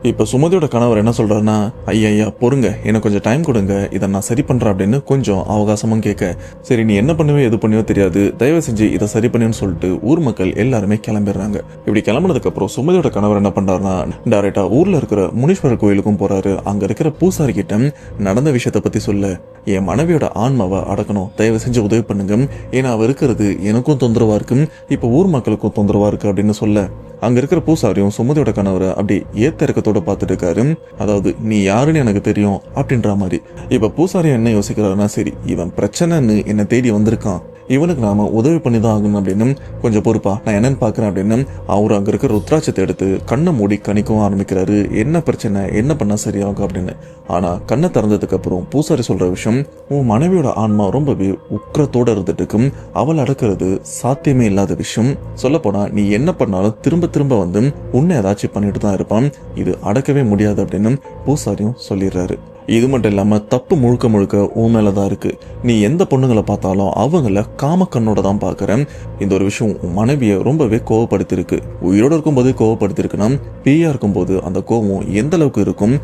இப்போ சுமதியோட கணவர் என்ன சொல்றாருன்னா, ஐயா பொறுங்க, எனக்கு கொஞ்சம் டைம் கொடுங்க, இதை நான் சரி பண்றேன் அப்படின்னு கொஞ்சம் அவகாசமும் கேட்க, சரி நீ என்ன பண்ணுவே எது பண்ணியோ தெரியாது, தயவு செஞ்சு இதை சரி பண்ணுன்னு சொல்லிட்டு ஊர் மக்கள் எல்லாருமே கிளம்பிடுறாங்க. இப்படி கிளம்புனதுக்கு அப்புறம் சுமதியோட கணவர் என்ன பண்றாருன்னா, டைரக்டா ஊர்ல இருக்கிற முனீஸ்வரர் கோயிலுக்கும் போறாரு. அங்க இருக்கிற பூசாரி கிட்ட நடந்த விஷயத்த பத்தி சொல்ல, என் மனைவியோட ஆன்மாவை அடக்கணும், தயவு செஞ்சு உதவி பண்ணுங்க, ஏன்னா அவ இருக்கிறது எனக்கும் தொந்தரவா இருக்கு, இப்ப ஊர் மக்களுக்கும் தொந்தரவா இருக்கு அப்படின்னு சொல்ல, அங்க இருக்கிற பூசாரியும் சுமதியோட கணவரை அப்படி ஏத்த இறக்கத்தோட பார்த்துட்டு இருக்காரு. அதாவது நீ யாருன்னு எனக்கு தெரியும் அப்படின்ற மாதிரி. இப்ப பூசாரி என்ன யோசிக்கிறாருன்னா, சரி இவன் பிரச்சனைன்னு என்னை தேடி வந்திருக்கான், இவனுக்கு நாம உதவி பண்ணி தான் ஆகணும் அப்படின்னு கொஞ்சம் பொறுப்பா நான் என்னன்னு பாக்குறேன் அப்படின்னு அவரு அங்க இருக்கிற ருத்ராட்சத்தை எடுத்து கண்ணை மூடி கணிக்கவும் ஆரம்பிக்கிறாரு. என்ன பிரச்சனை, என்ன பண்ணா சரியாகும் அப்படின்னு. ஆனா கண்ணை திறந்ததுக்கு அப்புறம் பூசாரி சொல்ற விஷயம், உன் மனைவியோட ஆன்மா ரொம்பவே உக்கிரத்தோட இருந்துட்டு இருக்கும், அவள் அடக்கிறது சாத்தியமே இல்லாத விஷயம், சொல்ல போனா நீ என்ன பண்ணாலும் திரும்ப திரும்ப வந்து உன்னை ஏதாச்சும் பண்ணிட்டு தான் இருப்பான், இது அடக்கவே முடியாது அப்படின்னு பூசாரியும் சொல்லிடுறாரு. இது மட்டும் இல்லாம தப்பு முழுக்க முழுக்க உன் மேலதான் இருக்கு, நீ எந்த பொண்ணுங்களை பார்த்தாலும் அவங்கள காம கண்ணோட தான் பாக்குறேன், இந்த ஒரு விஷயம் உன் மனைவியை ரொம்பவே கோவப்படுத்திருக்கு, உயிரோட இருக்கும்போது கோவப்படுத்திருக்குன்னா பேயா இருக்கும்போது அந்த கோவம் எந்த அளவுக்கு இருக்கும்,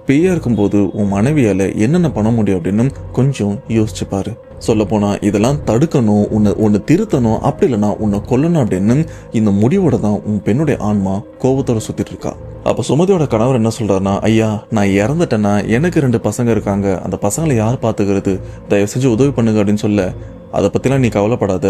பேயா இருக்கும்போது உன் மனைவியால என்னென்ன பண்ண முடியும் அப்படின்னு கொஞ்சம் யோசிச்சு பாரு. சொல்ல போனா இதெல்லாம் தடுக்கணும், உன்னை திருத்தணும், அப்படி இல்லைன்னா உன்னை கொல்லணும் அப்படின்னு இந்த முடிவோட தான் உன் பெண்ணுடைய ஆன்மா கோபத்தோட சுத்திட்டு இருக்கா. அப்ப சுமதியோட கணவர் என்ன சொல்றாருன்னா, ஐயா நான் இறந்துட்டேன்னா எனக்கு 2 பசங்க இருக்காங்க, அந்த பசங்களை யார் பாத்துக்கிறது, தயவு செஞ்சு உதவி பண்ணுங்க அப்படின்னு சொல்ல, அதை பத்திலாம் நீ கவலைப்படாத,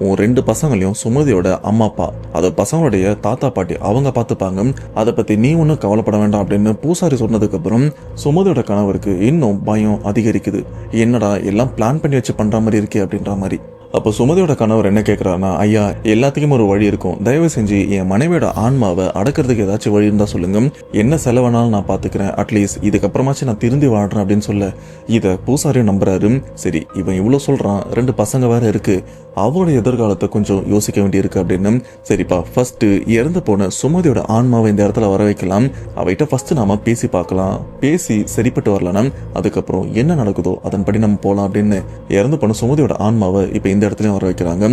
உன் 2 பசங்களையும் சுமதியோட அம்மா அப்பா, அது பசங்களுடைய தாத்தா பாட்டி அவங்க பார்த்துப்பாங்க, அதை பத்தி நீ ஒன்றும் கவலைப்பட வேண்டாம் அப்படின்னு பூசாரி சொன்னதுக்கு அப்புறம் சுமதியோட கணவருக்கு இன்னும் பயம் அதிகரிக்குது. என்னடா எல்லாம் பிளான் பண்ணி வச்சு பண்ற மாதிரி இருக்கே அப்படின்ற மாதிரி. அப்போ சுமதியோட கணவர் என்ன கேட்குறாருன்னா, ஐயா எல்லாத்துக்கும் ஒரு வழி இருக்கும், தயவு செஞ்சு என் மனைவியோட ஆன்மாவை அடக்கிறதுக்கு ஏதாச்சும் வழி இருந்தால் சொல்லுங்க, என்ன செலவானாலும் நான் பார்த்துக்கிறேன், அட்லீஸ்ட் இதுக்கப்புறமாச்சும் நான் திருந்தி வாழ்றேன் அப்படின்னு சொல்ல, இதை பூசாரியும் நம்புறாரு. சரி இவன் இவ்வளோ சொல்கிறான், 2 பசங்க வேற இருக்கு, அவங்களோட எதிர்காலத்தை கொஞ்சம் யோசிக்க வேண்டியிருக்கு அப்படின்னு, சரிப்பா ஃபர்ஸ்ட் இறந்து போன சுமதியோட ஆன்மாவை இந்த இடத்துல வர வைக்கலாம், அவைகிட்ட ஃபர்ஸ்ட் நாம பேசி பார்க்கலாம், பேசி சரிப்பட்டு வரலன்னா அதுக்கப்புறம் என்ன நடக்குதோ அதன்படி நம்ம போகலாம் அப்படின்னு இறந்து போன சுமதியோட ஆன்மாவை இப்போ இந்த இடத்துலயும் வர வைக்கிறாங்க.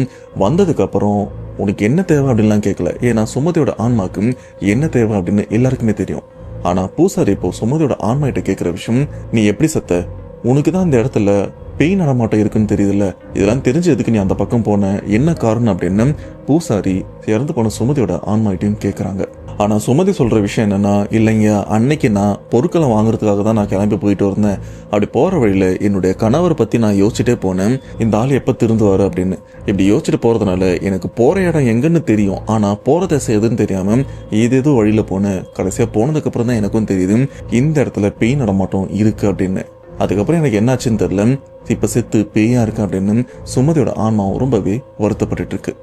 வந்ததுக்கு அப்புறம் உனக்கு என்ன தேவை அப்படின்லாம் கேட்கல, ஏன்னா சுமதியோட ஆன்மாக்கு என்ன தேவை அப்படின்னு எல்லாருக்குமே தெரியும். ஆனா பூசாரி இப்போ சுமதியோட ஆன்மா கிட்ட கேட்கிற விஷயம், நீ எப்படி செத்த, உனக்கு தான் இந்த இடத்துல பேய் நடமாட்டம் இருக்குன்னு தெரியுதுல்ல, இதெல்லாம் தெரிஞ்சு எதுக்கு நீ அந்த பக்கம் போன, என்ன காரணம் அப்படின்னு பூசாரி இறந்து போன சுமதியோட ஆன்மாகிட்டையும் கேட்குறாங்க. ஆனா சுமதி சொல்ற விஷயம் என்னன்னா, இல்லைங்க அன்னைக்கு நான் பொருட்களை வாங்குறதுக்காக தான் நான் கிளம்பி போயிட்டு இருந்தேன், அப்படி போற வழியில என்னுடைய கணவரை பத்தி நான் யோசிச்சுட்டே போனேன், இந்த ஆள் எப்ப திருந்துவாரு அப்படின்னு. இப்படி யோசிச்சுட்டு போறதுனால எனக்கு போற இடம் எங்கன்னு தெரியும், ஆனா போற திசை எதுன்னு தெரியாம ஏதேதோ வழியில போனேன், கடைசியா போனதுக்கு அப்புறம் தான் எனக்கும் தெரியுது இந்த இடத்துல பேய் நடமாட்டம் இருக்கு அப்படின்னு. அதுக்கப்புறம் எனக்கு என்னாச்சுன்னு தெரியல, இப்ப செத்து பேயா இருக்கு அப்படின்னு சுமதியோட ஆன்மாவும் ரொம்பவே வருத்தப்பட்டு இருக்கு.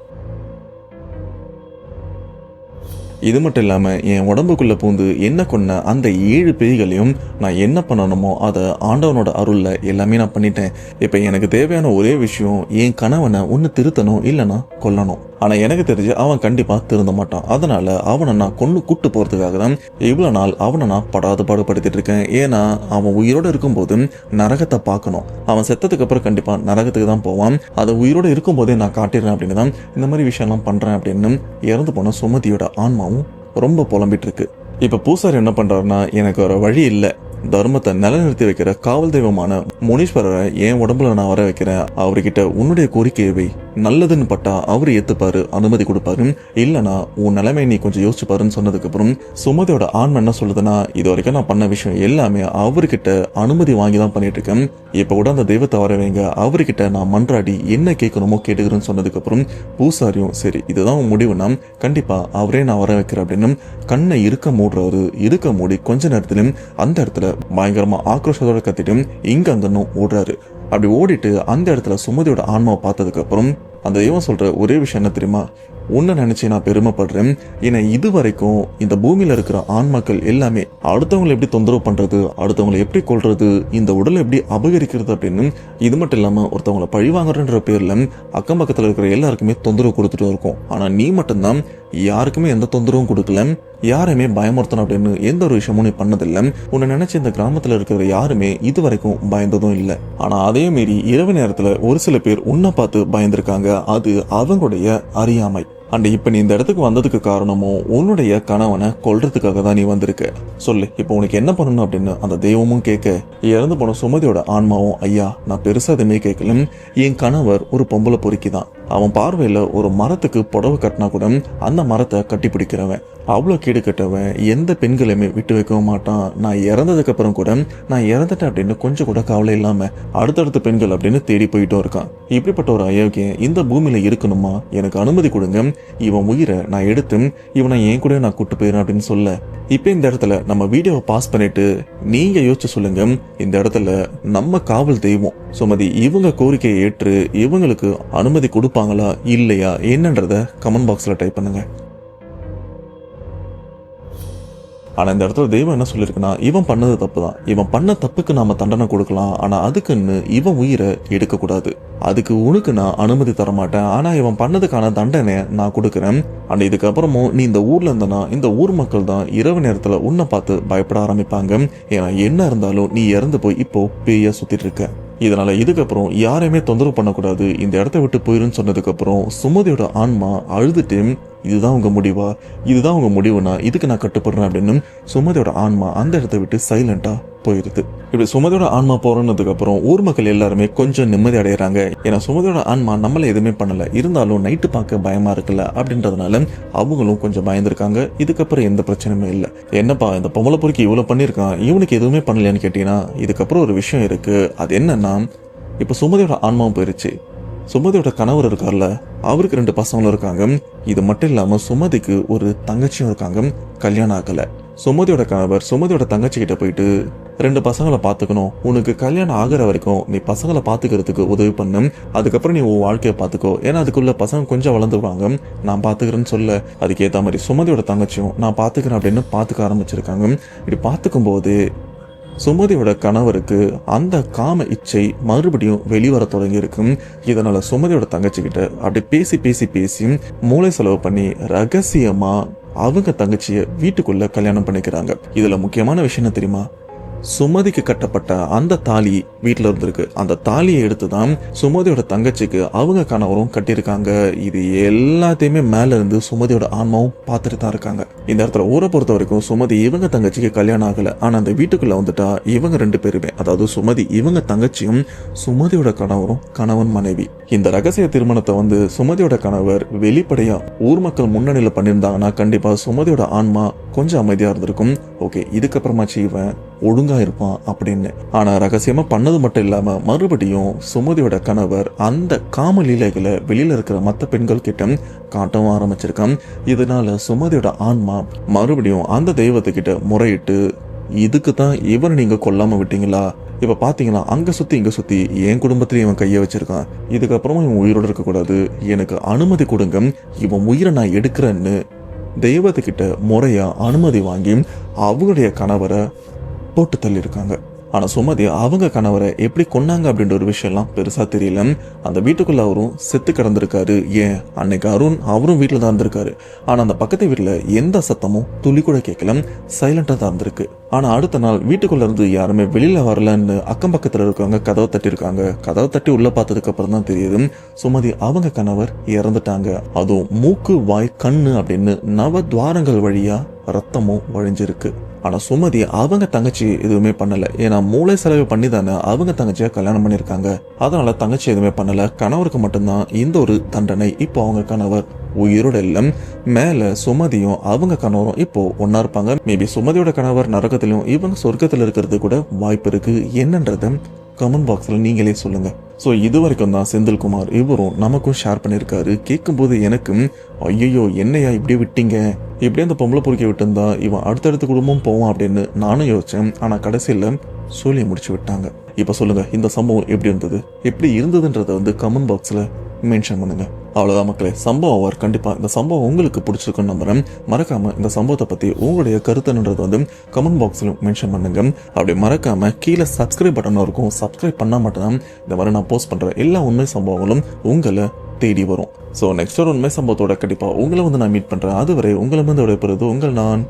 இது மட்டும் இல்லாம என் உடம்புக்குள்ள பூந்து என்ன கொன்ன அந்த 7 பேய்களையும் நான் என்ன பண்ணணுமோ அதை ஆண்டவனோட அருள்ல எல்லாமே நான் பண்ணிட்டேன். இப்ப எனக்கு தேவையான ஒரே விஷயம், என் கணவனை ஒன்னு திருத்தணும் இல்லைன்னா கொல்லணும். ஆனா எனக்கு தெரிஞ்சு அவன் கண்டிப்பா திருந்த மாட்டான், அதனால அவனை நான் கொண்டு கூட்டு போறதுக்காக தான் இவ்வளவு நாள் அவனை நான் படாத பாடுபடுத்திட்டு இருக்கேன். ஏன்னா அவன் உயிரோட இருக்கும்போது நரகத்தை பார்க்கணும், அவன் செத்ததுக்கு அப்புறம் கண்டிப்பா நரகத்துக்கு தான் போவான், அதை உயிரோட இருக்கும் போதே நான் காட்டிடுறேன் அப்படின்னு தான் இந்த மாதிரி விஷயம்லாம் பண்றேன் அப்படின்னு இறந்து போன சுமதியோட ஆன்மாவும் ரொம்ப புலம்பிட்டு இருக்கு. இப்ப பூசாரி என்ன பண்றாருன்னா, எனக்கு ஒரு வழி இல்லை, தர்மத்தை நிலைநிறுத்தி வைக்கிற காவல் தெய்வமான முனீஸ்வரரை என் உடம்புல நான் வர வைக்கிறேன், அவர்கிட்ட உன்னுடைய கோரிக்கையை வை, நல்லதுன்னு பட்டா அவரு ஏத்துப்பாரு, அனுமதி கொடுப்பாரு, இல்லனா உன் நிலைமை நீ கொஞ்சம் யோசிச்சு பாருன்னு சொன்னதுக்கு அப்புறம் சுமதியோட ஆன்மா என்ன சொல்லுதுன்னா, இது வரைக்கும் நான் பண்ண விஷயம் எல்லாமே அவர்கிட்ட அனுமதி வாங்கி தான் பண்ணிட்டு இருக்கேன், இப்ப கூட அந்த தெய்வத்தை வர வைங்க, அவர்கிட்ட நான் மன்றாடி என்ன கேட்கணுமோ கேட்டுக்கிறேன்னு சொன்னதுக்கு அப்புறம் பூசாரியும் சரி இதுதான் உன் முடிவுனா கண்டிப்பா அவரே நான் வர வைக்கிறேன் அப்படின்னு கண்ணை இருக்க மூடுறவரு இருக்க மூடி கொஞ்ச நேரத்திலும் அந்த இடத்துல பயங்கரமா ஆக்ரோஷத்தோட கத்திட்டு இங்க அங்கன்னு ஓடுறாரு. அப்படி ஓடிட்டு அந்த இடத்துல சுமதியோட ஆன்மாவை பார்த்ததுக்கு அப்புறம் அந்த தெய்வம் சொல்ற ஒரே விஷயம் என்ன தெரியுமா, உன்னை நினைச்சு நான் பெருமைப்படுறேன், ஏன்னா இது வரைக்கும் இந்த பூமியில இருக்கிற ஆன்மாக்கள் எல்லாமே அடுத்தவங்களை எப்படி தொந்தரவு பண்றது, அடுத்தவங்களை எப்படி கொல்றது, இந்த உடலை எப்படி அபகரிக்கிறது அப்படின்னு, இது மட்டும் இல்லாம ஒருத்தவங்களை பழிவாங்கறன்ற பேர்ல அக்கம் பக்கத்துல இருக்கிற எல்லாருக்குமே தொந்தரவு கொடுத்துட்டு இருக்கும். ஆனா நீ மட்டும்தான் யாருக்குமே எந்த தொந்தரவும் கொடுக்கல, யாரையுமே பயமுறுத்தணும் அப்படின்னு எந்த ஒரு விஷயமும் நீ பண்ணதில்லை, உன்னை நினைச்சு இந்த கிராமத்துல இருக்கிற யாருமே இது வரைக்கும் பயந்ததும் இல்லை. ஆனா அதே மீறி இரவு நேரத்துல ஒரு சில பேர் உன்னை பார்த்து பயந்துருக்காங்க, அது அவங்களுடைய அறியாமை. அண்ட் இப்ப நீ இந்த இடத்துக்கு வந்ததுக்கு காரணமும் உன்னுடைய கணவனை கொல்றதுக்காக தான் நீ வந்திருக்க, சொல்லு இப்போ உனக்கு என்ன பண்ணணும் அப்படின்னு அந்த தெய்வமும் கேட்க, இறந்து போன சுமதியோட ஆன்மாவும் ஐயா நான் பெருசா எதுவுமே கேட்கல, என் கணவர் ஒரு பொம்பளை பொறுக்கி தான், அவன் பார்வையில ஒரு மரத்துக்கு புடவை கட்டினா கூட அந்த மரத்தை கட்டி பிடிக்கிறவன், அவ்வளோ கீடு கட்டவன், எந்த பெண்களையுமே விட்டு வைக்கவும் மாட்டான், நான் இறந்ததுக்கு அப்புறம் கூட நான் இறந்துட்டேன் அப்படின்னு கொஞ்சம் கூட கவலை இல்லாம அடுத்தடுத்த பெண்கள் அப்படின்னு தேடி போயிட்டும் இருக்கான். இப்படிப்பட்ட ஒரு அயோக்கியம் இந்த பூமியில இருக்கணுமா, எனக்கு அனுமதி கொடுங்க, இவன் உயிரை நான் எடுத்து இவனை என் கூட நான் கூட்டு போயிடுறேன் அப்படின்னு சொல்ல. இப்ப இந்த இடத்துல நம்ம வீடியோவை பாஸ் பண்ணிட்டு நீங்க யோசிச்சு சொல்லுங்க, இந்த இடத்துல நம்ம காவல் தெய்வம் சுமதி இவங்க கோரிக்கையை ஏற்று இவங்களுக்கு அனுமதி கொடுப்பாங்களா இல்லையா என்னன்றத கமெண்ட் பாக்ஸ்ல டைப் பண்ணுங்க. ஆனா இந்த இடத்துல தெய்வம் என்ன சொல்லிருக்குன்னா, இவன் பண்ணது தப்பு தான், இவன் பண்ண தப்புக்கு நாம தண்டனை கொடுக்கலாம், ஆனா அதுக்குன்னு இவன் உயிரை எடுக்க கூடாது, அதுக்கு உனக்கு நான் அனுமதி தர மாட்டேன், ஆனா இவன் பண்ணதுக்கான தண்டனை நான் கொடுக்குறேன். அண்ட் இதுக்கப்புறமும் நீ இந்த ஊர்ல இருந்தனா இந்த ஊர் மக்கள் தான் இரவு நேரத்துல உன்னை பார்த்து பயப்பட ஆரம்பிப்பாங்க, ஏன்னா என்ன இருந்தாலும் நீ இறந்து போய் இப்போ பேயா சுத்திட்டு இருக்க, இதனால இதுக்கப்புறம் யாரையுமே தொந்தரவு பண்ணக்கூடாது, இந்த இடத்த விட்டு போயிருன்னு சொன்னதுக்கு அப்புறம் சுமதியோட ஆன்மா அழுதுட்டு இதுதான் உங்க முடிவா, இதுதான் உங்க முடிவுனா இதுக்கு நான் கட்டுப்படுறேன் அப்படின்னு சுமதியோட ஆன்மா அந்த இடத்த விட்டு சைலண்டா போயிருது. இப்படி சுமதியோட ஆன்மா போறதுக்கு அப்புறம் ஊர் மக்கள் எல்லாருமே கொஞ்சம் நிம்மதி அடைகிறாங்க, ஏன்னா சுமதியோட ஆன்மா நம்மள எதுவுமே பண்ணல, இருந்தாலும் நைட்டு பார்க்க பயமா இருக்குல்ல அப்படின்றதுனால அவங்களும் கொஞ்சம் பயந்துருக்காங்க. இதுக்கப்புறம் எந்த பிரச்சனையுமே இல்லை. என்னப்பா இந்த பொம்பளை பொறுக்கி இவ்வளவு பண்ணிருக்கான், இவனுக்கு எதுவுமே பண்ணலையான்னு கேட்டீங்கன்னா இதுக்கப்புறம் ஒரு விஷயம் இருக்கு. அது என்னன்னா, இப்ப சுமதியோட ஆன்மாவும் போயிருச்சு, சுமதியோட கணவர் இருக்கார்ல அவருக்கு 2 பசங்களும் இருக்காங்க, இது மட்டும் இல்லாம சுமதிக்கு ஒரு தங்கச்சியும் இருக்காங்க, கல்யாணம் ஆகல. சுமதியோட கணவர் சுமதியோட தங்கச்சி கிட்ட போயிட்டு 2 பசங்களை பாத்துக்கணும், உனக்கு கல்யாணம் ஆகிற வரைக்கும் நீ பசங்களை பாத்துக்கிறதுக்கு உதவி பண்ணு, அதுக்கப்புறம் நீ உன் வாழ்க்கையை பாத்துக்கோ, ஏன்னா அதுக்குள்ள பசங்க கொஞ்சம் வளர்ந்துருவாங்க, நான் பாத்துக்கிறேன்னு சொல்ல அதுக்கேற்ற மாதிரி சுமதியோட தங்கச்சியும் நான் பாத்துக்கிறேன் அப்படின்னு பாத்துக்க ஆரம்பிச்சிருக்காங்க. இப்படி பாத்துக்கும் போது சுமதியோட கணவருக்கு அந்த காம இச்சை மறுபடியும் வெளிவர தொடங்கி இருக்கு. இதனால சுமதியோட தங்கச்சி கிட்ட அப்படி பேசி பேசி பேசி மூளை செலவு பண்ணி ரகசியமா அவங்க தங்கச்சிய வீட்டுக்குள்ள கல்யாணம் பண்ணிக்கிறாங்க. இதுல முக்கியமான விஷயம் என்ன தெரியுமா, சுமதிக்கு கட்டப்பட்ட அந்த தாலி வீட்டுல இருந்திருக்கு, அந்த தாலியை எடுத்துதான் சுமதியோட தங்கச்சிக்கு அவங்க கணவரும் கட்டியிருக்காங்க. இது எல்லாத்தையுமே மேல இருந்து சுமதியோட ஆன்மாவும் பார்த்துட்டு தான் இருக்காங்க. இந்த இடத்துல ஊரை பொறுத்த வரைக்கும் சுமதி இவங்க தங்கச்சிக்கு கல்யாணம் ஆகல, ஆனா அந்த வீட்டுக்குள்ள வந்துட்டா இவங்க 2 பேருமே, அதாவது சுமதி இவங்க தங்கச்சியும் சுமதியோட கணவரும் கணவன் மனைவி. இந்த ரகசிய திருமணத்தை சுமதியோட கணவர் வெளிப்படையா ஊர் மக்கள் முன்னணியில பண்ணியிருந்தாங்கன்னா கண்டிப்பா சுமதியோட ஆன்மா கொஞ்சம் அமைதியா இருந்திருக்கும். ஓகே இதுக்கப்புறமாச்சு இவன் ஒழுங்கா இருப்பான் அப்படின்னு. ஆனா ரகசியமா பண்ணது மட்டும் இல்லாம மறுபடியும் சுமதியோட கணவர் அந்த காம லீலைகளை வெளியில இருக்கிற மற்ற பெண்கள் கிட்ட காட்டவும் ஆரம்பிச்சிருக்கான். இதனால சுமதியோட ஆன்மா மறுபடியும் அந்த தெய்வத்துக்கிட்ட முறையிட்டு, இதுக்கு தான் இவன் நீங்க கொல்லாம விட்டீங்களா, இப்ப பாத்தீங்களா அங்க சுத்தி இங்க சுத்தி என் குடும்பத்திலேயே இவன் கைய வச்சிருக்கான், இதுக்கப்புறமா இவன் உயிரோட இருக்க கூடாது, எனக்கு அனுமதி கொடுங்க, இவன் உயிரை நான் எடுக்கிறேன்னு தெய்வத்துக்கிட்ட முறையா அனுமதி வாங்கி அவங்களுடைய கணவரை போட்டு தள்ளி இருக்காங்க. ஆனா சுமதி அவங்க கணவரை எப்படி கொன்னாங்க அப்படின்ற ஒரு விஷயம்லாம் பெருசா தெரியல. அந்த வீட்டுக்குள்ள அவரும் செத்து கிடந்திருக்காரு. ஏன் அன்னைக்கு அவரும் வீட்டுல தான் இருந்திருக்காரு. ஆனா அந்த பக்கத்து வீட்டுல எந்த சத்தமும் துளி கூட கேட்கல, சைலண்டா தான் இருந்திருக்கு. ஆனா அடுத்த நாள் வீட்டுக்குள்ள இருந்து யாருமே வெளியில வரலன்னு அக்கம் பக்கத்துல இருக்கவங்க கதவை தட்டி இருக்காங்க. கதவை தட்டி உள்ள பார்த்ததுக்கு அப்புறம் தான் தெரியுது சுமதி அவங்க கணவர் இறந்துட்டாங்க. அதுவும் மூக்கு வாய் கண்ணு அப்படின்னு 9 துவாரங்கள் வழியா ரத்தமும் வழிஞ்சிருக்கு. ஆனா சுமதி அவங்க தங்கச்சி எதுவுமே பண்ணல. ஏன்னா மூளை செலவு பண்ணி தானே அவங்க தங்கச்சியை கல்யாணம் பண்ணிருக்காங்க. அதனால தங்கச்சி எதுவுமே பண்ணல. கணவருக்கு மட்டும்தான் இந்த ஒரு தண்டனை. இப்போ அவங்க கணவர் உயிரோட இல்லம் மேல சுமதியும் அவங்க கணவரும் இப்போ ஒன்னா இருப்பாங்க. மேபி சுமதியோட கணவர் நரகத்திலும் இவங்க சொர்க்கத்துல இருக்கிறது கூட வாய்ப்பு இருக்கு. என்னன்றத கமெண்ட் பாக்ஸ்ல நீங்களே சொல்லுங்க. ஸோ இது வரைக்கும் தான் செந்தில்குமார் இவரும் நமக்கும் ஷேர் பண்ணியிருக்காரு. கேட்கும்போது எனக்கும் ஐயோ என்னையா இப்படி விட்டீங்க, இப்படியே அந்த பொம்பளை பொறுக்கி விட்டுருந்தா இவன் அடுத்தடுத்த குடும்பம் போவான் அப்படின்னு நானும் யோசிச்சேன். ஆனால் கடைசியில் சொல்லி முடிச்சு விட்டாங்க. இப்போ சொல்லுங்க, இந்த சம்பவம் எப்படி இருந்தது, எப்படி இருந்ததுன்றதை கமெண்ட் பாக்ஸில் மென்ஷன் பண்ணுங்க. அவ்வளோதான் மக்களே, சம்பவம் கண்டிப்பாக இந்த சம்பவம் உங்களுக்கு பிடிச்சிருக்குன்னு நம்புறேன். மறக்காம இந்த சம்பவத்தை பற்றி உங்களுடைய கருத்துன்றது கமெண்ட் பாக்ஸில் மென்ஷன் பண்ணுங்க. அப்படி மறக்காம கீழே சப்ஸ்கிரைப் பட்டன் இருக்கும். சப்ஸ்கிரைப் பண்ணால் மட்டும்தான் இந்த மாதிரி நான் போஸ்ட் பண்ணுற எல்லா உண்மை சம்பவங்களும் உங்களை தேடி வரும். ஸோ நெக்ஸ்ட் ஒரு உண்மை சம்பவத்தோட கண்டிப்பாக உங்களை நான் மீட் பண்ணுறேன். அதுவரை உங்களை விடைபெறுவது உங்கள் நான்